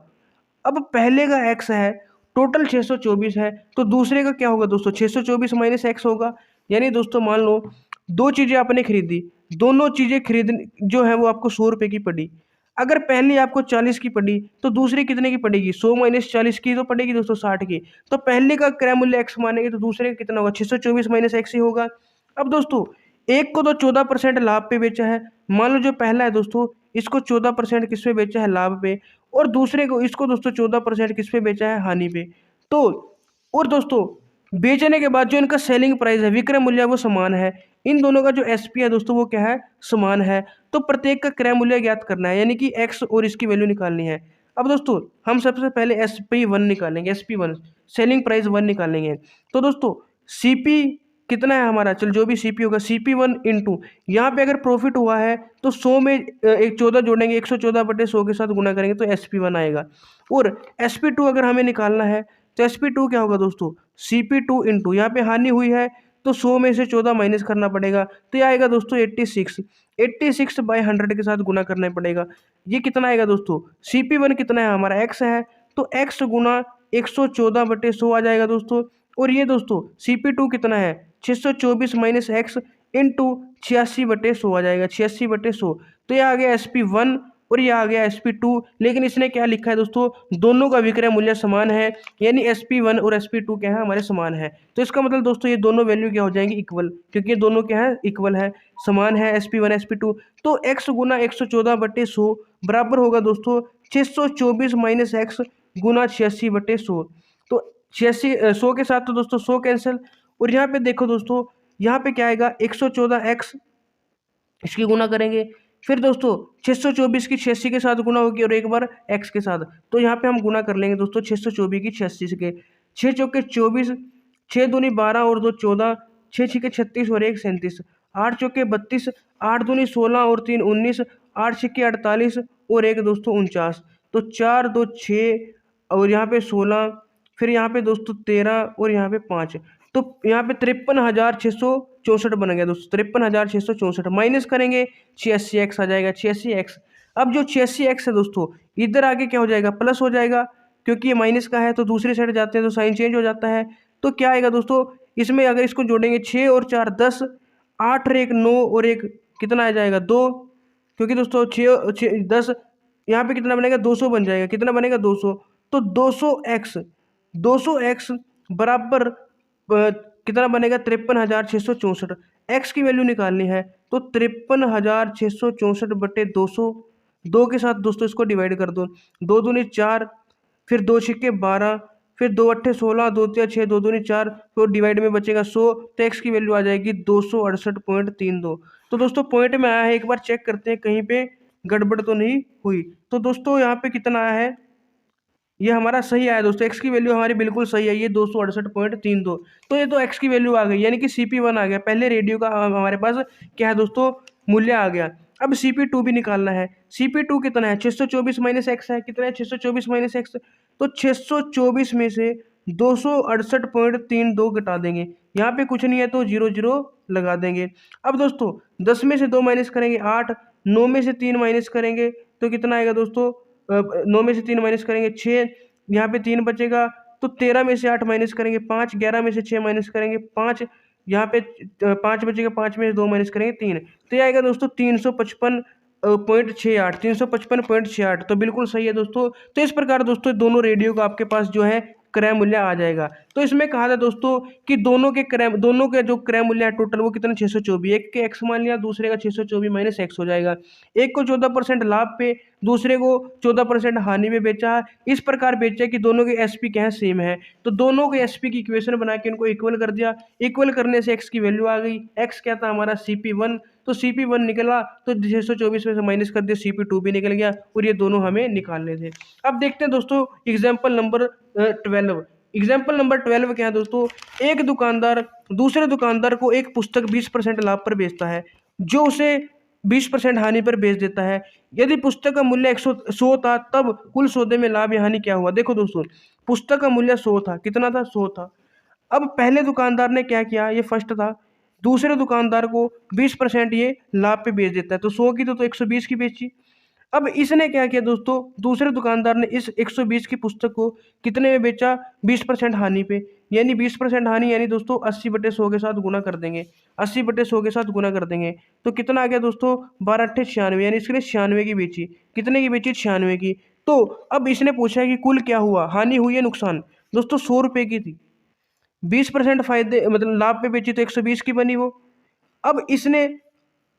अब पहले का एक्स है, टोटल 624 है, तो दूसरे का क्या होगा दोस्तों, 624 माइनस एक्स होगा। यानी दोस्तों मान लो 2 चीज़ें आपने खरीदी, दोनों चीज़ें खरीद जो है वो आपको 100 रुपये की पड़ी। अगर पहली आपको 40 की पड़ी, तो दूसरी कितने की पड़ेगी, 100 माइनस 40 की तो पड़ेगी दोस्तों 60 की। तो पहले का क्रय मूल्य एक्स मानेंगे तो दूसरे का कितना होगा, 624 माइनस एक्स ही होगा। अब दोस्तों एक को तो 14% लाभ पे बेचा है, मान लो जो पहला है दोस्तों इसको 14% किस पे बेचा है, लाभ पे, और दूसरे को इसको दोस्तों 14% किस पे बेचा है, हानि पे। तो और दोस्तों बेचने के बाद जो इनका सेलिंग प्राइस है, विक्रय मूल्य, वो समान है। इन दोनों का जो एसपी है दोस्तों वो क्या है, समान है। तो प्रत्येक का क्रय मूल्य ज्ञात करना है, यानी कि एक्स और इसकी वैल्यू निकालनी है। अब दोस्तों हम सबसे पहले SP1 निकालेंगे, SP1 सेलिंग प्राइस 1 निकालेंगे। तो दोस्तों सीपी कितना है हमारा, चल जो भी सीपी होगा, CP1 इंटू यहाँ पे अगर प्रॉफिट हुआ है तो 100 में एक 14 जोड़ेंगे, 114/100 के साथ गुना करेंगे तो SP1 आएगा। और SP2 अगर हमें निकालना है तो SP2 क्या होगा दोस्तों, CP2 इंटू यहाँ पे हानि हुई है तो 100 में से 14 माइनस करना पड़ेगा, तो ये आएगा दोस्तों 86/100 के साथ गुना करना पड़ेगा। ये कितना आएगा दोस्तों, CP1 कितना है हमारा, एक्स है, तो एक्स गुना 114/100 आ जाएगा दोस्तों। और ये दोस्तों CP2 कितना है, 624 माइनस एक्स इंटू 86/100 आ जाएगा, 86/100। तो ये आ गया SP1 और ये आ गया SP2। लेकिन इसने क्या लिखा है दोस्तों, दोनों का विक्रय मूल्य समान है, यानी SP1 और SP2 क्या है, हमारे समान है। तो इसका मतलब दोस्तों ये दोनों वैल्यू क्या हो जाएंगी, इक्वल, क्योंकि ये दोनों क्या है, इक्वल है, समान है, SP1 SP2। तो x गुना 114/100 बराबर होगा दोस्तों 624 माइनस एक्स गुना 86/100। तो 100 के साथ तो दोस्तों 100 कैंसिल, और यहाँ पे देखो दोस्तों यहाँ पे क्या आएगा, 114x, इसकी गुना करेंगे, फिर दोस्तों 624 की 86 के साथ गुना होगी और एक बार x के साथ। तो यहाँ पे हम गुना कर लेंगे दोस्तों 624 की 86 के, 6 चौके 24, 6 दूनी 12 और 2 14, 6 छिके 36 और 1 37, 8 चौके 32, 8 दूनी 16 और 3 19, 8 छिके 48 और 1 दोस्तों 49। तो 4 2 6 और यहाँ पे 16, फिर यहाँ पे दोस्तों 13 और यहाँ पे 5। तो यहाँ पे 53,664 बन गया दोस्तों, 53,664 माइनस करेंगे 86x आ जाएगा, 86x। अब जो 86x है दोस्तों इधर आगे क्या हो जाएगा, प्लस हो जाएगा, क्योंकि ये माइनस का है तो दूसरी साइड जाते हैं तो साइन चेंज हो जाता है। तो क्या आएगा दोस्तों, इसमें अगर इसको जोड़ेंगे 6 और 4 10, 8 और 1 9 और 1 कितना आ जाएगा 2, क्योंकि दोस्तों 6 10 यहाँ पे कितना बनेगा 200 बन जाएगा, कितना बनेगा 200। तो 200x बराबर कितना बनेगा 53,664। एक्स की वैल्यू निकालनी है तो 53,664/200, 2 के साथ दोस्तों इसको डिवाइड कर दो, 2 दूनी 4, फिर 2 छिक्के 12, फिर 2 अट्ठे 16, 2 तिया 6, 2 दूनी 4, फिर डिवाइड में बचेगा 100, तो एक्स की वैल्यू आ जाएगी 268.32। तो दोस्तों पॉइंट में आया है, एक बार चेक करते हैं कहीं पे गड़बड़ तो नहीं हुई। तो दोस्तों यहाँ पे कितना आया है, ये हमारा सही आया दोस्तों, एक्स की वैल्यू हमारी बिल्कुल सही है, ये 268.32। तो ये तो एक्स की वैल्यू आ गई, यानी कि CP1 आ गया, पहले रेडियो का हमारे पास क्या है दोस्तों, मूल्य आ गया। अब CP2 भी निकालना है। CP2 कितना है, 624 माइनस एक्स है, कितना है 624 माइनस एक्स, तो 624 में से 268.32 घटा देंगे, यहाँ पे कुछ नहीं है तो 0 0 लगा देंगे। अब दोस्तों 10 में से 2 माइनस करेंगे 8, 9 में से 3 माइनस करेंगे तो कितना आएगा दोस्तों, 9 में से 3 माइनस करेंगे 6, यहाँ पे 3 बचेगा, तो 13 में से 8 माइनस करेंगे 5, 11 में से 6 माइनस करेंगे 5, यहाँ पे 5 बचेगा, 5 में से 2 माइनस करेंगे 3, तो ये आएगा दोस्तों 355.68, 355.68। तो बिल्कुल सही है दोस्तों। तो इस प्रकार दोस्तों दोनों रेडियो का आपके पास जो है क्रय मूल्य आ जाएगा। तो इसमें कहा था दोस्तों कि दोनों के जो क्रय मूल्य है टोटल वो कितना 624, एक के एक्स मान लिया, दूसरे का 624 माइनस एक्स हो जाएगा। एक को 14% लाभ पे, दूसरे को 14% हानि में बेचा है। इस प्रकार बेचा कि दोनों के एसपी क्या है, सेम है। तो दोनों के एसपी की इक्वेशन बना के इनको इक्वल कर दिया, इक्वल करने से एक्स की वैल्यू आ गई। एक्स क्या था हमारा CP1, तो CP1 निकला, तो 624 में से माइनस कर दिया, CP2 भी निकल गया, और ये दोनों हमें निकालने थे। अब देखते हैं दोस्तों एग्जाम्पल नंबर 12। एग्जाम्पल नंबर 12 क्या है दोस्तों, एक दुकानदार दूसरे दुकानदार को एक पुस्तक 20% लाभ पर बेचता है, जो उसे 20% हानि पर बेच देता है। यदि पुस्तक का मूल्य 100 था, तब कुल सौदे में लाभ या हानि क्या हुआ। देखो दोस्तों, पुस्तक का मूल्य 100 था, कितना था, 100 था। अब पहले दुकानदार ने क्या किया, ये फर्स्ट था, दूसरे दुकानदार को 20% ये लाभ पे बेच देता है, तो 100 की तो 120 की बेची। अब इसने क्या किया दोस्तों, दूसरे दुकानदार ने इस 120 की पुस्तक को कितने में बेचा, 20% हानि पे, यानी 20% हानि, यानी दोस्तों 80/100 के साथ गुना कर देंगे, 80/100 के साथ गुना कर देंगे, तो कितना आ गया दोस्तों, 12 अट्ठे 96, यानी इसके लिए 96 की बेची, कितने की बेची, 96 की। तो अब इसने पूछा है कि कुल क्या हुआ, हानि हुई है नुकसान, दोस्तों 100 रुपये की थी, 20% फायदे मतलब लाभ पे बेची तो 120 की बनी वो। अब इसने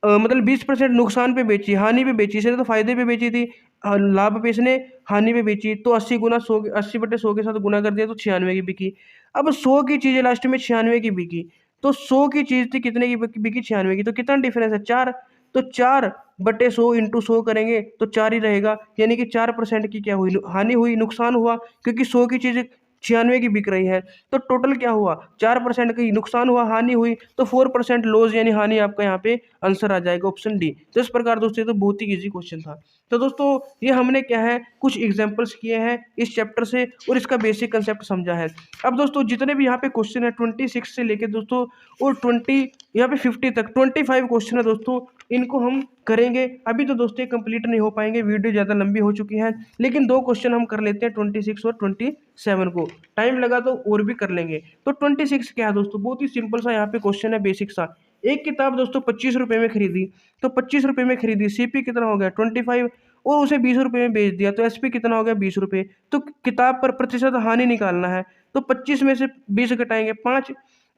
मतलब 20% नुकसान पे बेची, हानि पे बेची, इसने तो फायदे पे बेची थी, लाभ पे इसने हानि पे बेची, तो 80 गुना 100, 80/100 के साथ गुना कर दिया तो 96 की बिकी। अब 100 की चीज़ लास्ट में 96 की बिकी, तो 100 की चीज़ थी कितने की बिकी, 96 की, तो कितना डिफरेंस है, 4, तो 4/100 इंटू 100 करेंगे तो 4 ही रहेगा, यानी कि 4% की क्या हुई, हानि हुई, नुकसान हुआ, क्योंकि 100 की चीज़ 96 की बिक रही है, तो टोटल क्या हुआ, 4% की नुकसान हुआ, हानि हुई, तो 4% लॉस यानी हानि आपका यहाँ पे आंसर आ जाएगा ऑप्शन डी। तो इस प्रकार दोस्तों ये तो बहुत ही इजी क्वेश्चन था। तो दोस्तों ये हमने क्या है, कुछ एग्जांपल्स किए हैं इस चैप्टर से और इसका बेसिक कंसेप्ट समझा है। अब दोस्तों जितने भी यहाँ पे क्वेश्चन है 26 से लेके दोस्तों और 20 यहाँ पे 50 तक 25 क्वेश्चन है दोस्तों, इनको हम करेंगे। अभी तो दोस्तों कंप्लीट नहीं हो पाएंगे, वीडियो ज़्यादा लंबी हो चुकी है, लेकिन 2 क्वेश्चन हम कर लेते हैं 26 और 27 को, टाइम लगा तो और भी कर लेंगे। तो 26 क्या है दोस्तों, बहुत ही सिंपल सा यहाँ पे क्वेश्चन है, बेसिक सा। एक किताब दोस्तों 25 रुपये में खरीदी, तो 25 रुपये में खरीदी, CP कितना हो गया 25, और उसे 20 रुपये में बेच दिया, तो SP कितना हो गया 20 रुपये। तो किताब पर प्रतिशत हानि निकालना है, तो 25 में से 20 घटाएंगे 5,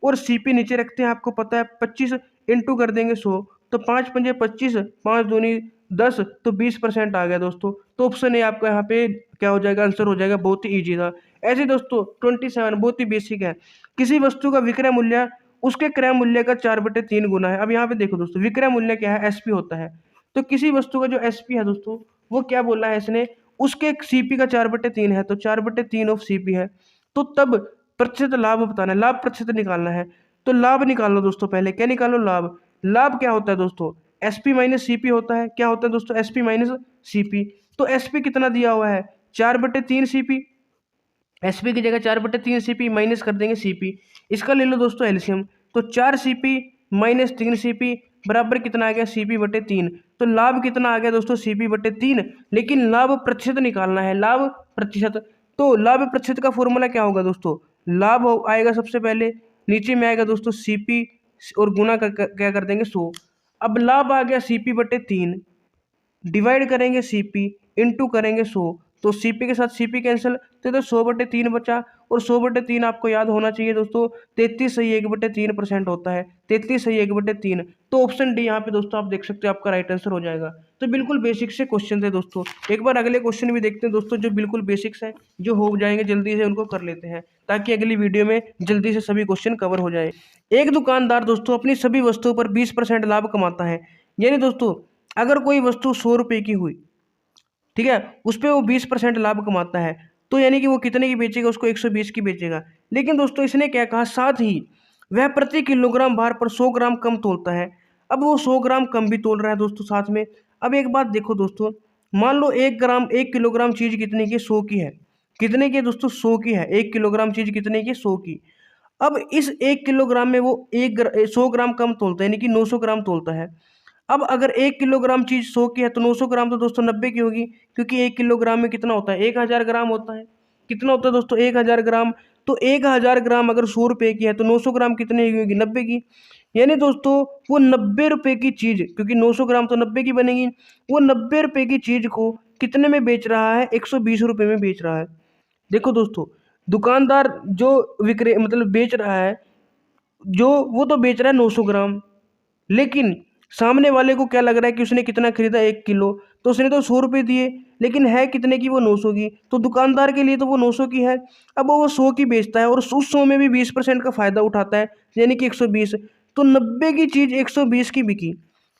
और CP नीचे रखते हैं, आपको पता है 25 इंटू कर देंगे 100, तो 5 पंजे 25, 5 दूनी 10, तो 20% आ गया दोस्तों। तो ऑप्शन ए आपका यहाँ पे क्या हो जाएगा, आंसर हो जाएगा, बहुत ही ईजी था। ऐसे दोस्तों 27 बहुत ही बेसिक है, किसी वस्तु का विक्रय मूल्य उसके क्रय मूल्य का 4/3 गुना है। अब यहाँ पे देखो दोस्तों, विक्रय मूल्य क्या है, SP होता है, तो किसी वस्तु का जो SP है दोस्तों, वो क्या बोला है इसने, उसके CP का 4/3 है, तो 4/3 ऑफ CP है। तो तब प्रतिशत लाभ बताना है, लाभ प्रतिशत निकालना है, तो लाभ निकालो दोस्तों, पहले क्या निकालो, लाभ। लाभ क्या होता है दोस्तों, SP माइनस CP होता है, क्या होता है दोस्तों, SP माइनस CP। तो SP कितना दिया हुआ है, 4/3 CP, SP की जगह 4/3 CP माइनस कर देंगे CP, इसका ले लो दोस्तों एलसीएम, तो 4 CP माइनस 3 CP बराबर कितना आ गया, CP/3। तो लाभ कितना आ गया दोस्तों, CP/3, लेकिन लाभ प्रतिशत निकालना है, लाभ प्रतिशत। तो लाभ प्रतिशत का फॉर्मूला क्या होगा दोस्तों, लाभ आएगा सबसे पहले, नीचे में आएगा दोस्तों CP और गुना क्या कर देंगे 100। अब लाभ आ गया CP/3, डिवाइड करेंगे CP इंटू करेंगे 100, तो CP के साथ CP कैंसिल, तो इधर 100/3 बचा, और 100/3 आपको याद होना चाहिए दोस्तों 33/1/3% होता है, 33/1/3। तो ऑप्शन डी यहाँ पे दोस्तों आप देख सकते हो आपका राइट आंसर हो जाएगा। तो बिल्कुल बेसिक से क्वेश्चन थे दोस्तों। एक बार अगले क्वेश्चन भी देखते हैं दोस्तों, जो बिल्कुल बेसिक्स है, जो हो जाएंगे जल्दी से उनको कर लेते हैं, ताकि अगली वीडियो में जल्दी से सभी क्वेश्चन कवर हो जाए। एक दुकानदार दोस्तों अपनी सभी वस्तुओं पर 20% लाभ कमाता है। यानी दोस्तों अगर कोई वस्तु 100 रुपये की हुई, ठीक है, उस पर वो 20% लाभ कमाता है, तो यानी कि वो कितने की बेचेगा, उसको 120 की बेचेगा। लेकिन दोस्तों इसने क्या कहा, साथ ही वह प्रति किलोग्राम भार पर 100 ग्राम कम तोलता है। अब वो 100 ग्राम कम भी तोल रहा है दोस्तों साथ में। अब एक बात देखो दोस्तों, मान लो 1 किलोग्राम चीज कितने की, 100 की है। कितने की है दोस्तों, 100 की है। 1 किलोग्राम चीज कितने की, 100 की। अब इस 1 किलोग्राम में वो 100 ग्राम कम तोलता है, यानी कि 900 ग्राम तोलता है। अब अगर 1 किलोग्राम चीज 100 की है, तो 900 ग्राम तो दोस्तों 90 की होगी, क्योंकि 1 किलोग्राम में कितना होता है, 1000 ग्राम होता है। कितना होता है दोस्तों, 1000 ग्राम। तो 1000 ग्राम अगर 100 रुपए की है, तो 900 ग्राम कितने की होगी, 90 की। यानी दोस्तों वो 90 रुपए की चीज, क्योंकि 900 ग्राम तो 90 की बनेगी, वो 90 रुपए की चीज को कितने में बेच रहा है, 120 रुपए में बेच रहा है। देखो दोस्तों, दुकानदार जो विक्रय मतलब बेच रहा है, जो वो तो बेच रहा है 900 ग्राम, लेकिन सामने वाले को क्या लग रहा है कि उसने कितना खरीदा, 1 किलो, तो उसने तो 100 रुपये दिए, लेकिन है कितने की, वो 900 की। तो दुकानदार के लिए तो वो 900 की है। अब वो 100 की बेचता है और उस 100 में भी 20% का फायदा उठाता है, यानी कि 120। तो 90 की चीज 120 की बिकी,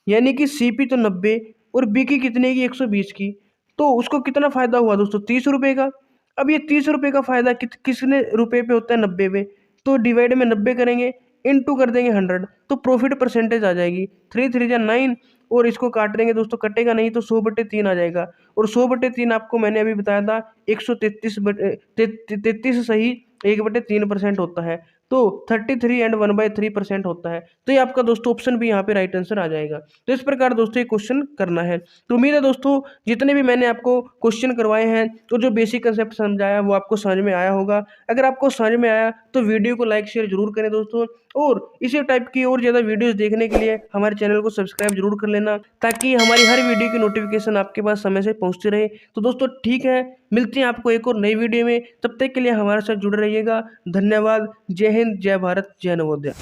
यानी कि CP तो 90 और बिकी कितने की, 120 की। तो उसको कितना फायदा हुआ दोस्तों, 30 रुपये का। अब ये 30 रुपये का फायदा किसने रुपए पे होता है, 90 पे। तो डिवाइड में 90 करेंगे, इनटू कर देंगे 100, तो प्रॉफिट परसेंटेज आ जाएगी 3×3 = 9। और इसको काट देंगे दोस्तों, कटेगा नहीं, तो 100/3 आ जाएगा। और 100/3 आपको मैंने अभी बताया था 133 सही 1/3% होता है। तो 33 एंड 1/3% होता है। तो ये आपका दोस्तों ऑप्शन भी यहाँ पे राइट आंसर आ जाएगा। तो इस प्रकार दोस्तों ये क्वेश्चन करना है। तो उम्मीद है दोस्तों जितने भी मैंने आपको क्वेश्चन करवाए हैं, तो जो बेसिक कंसेप्ट समझाया वो आपको समझ में आया होगा। अगर आपको समझ में आया तो वीडियो को लाइक शेयर जरूर करें दोस्तों, और इसी टाइप की और ज़्यादा वीडियोस देखने के लिए हमारे चैनल को सब्सक्राइब जरूर कर लेना, ताकि हमारी हर वीडियो की नोटिफिकेशन आपके पास समय से पहुंचती रहे। तो दोस्तों ठीक है, मिलते हैं आपको एक और नई वीडियो में, तब तक के लिए हमारे साथ जुड़े रहिएगा। धन्यवाद। जय हिंद, जय भारत, जय नवोदय।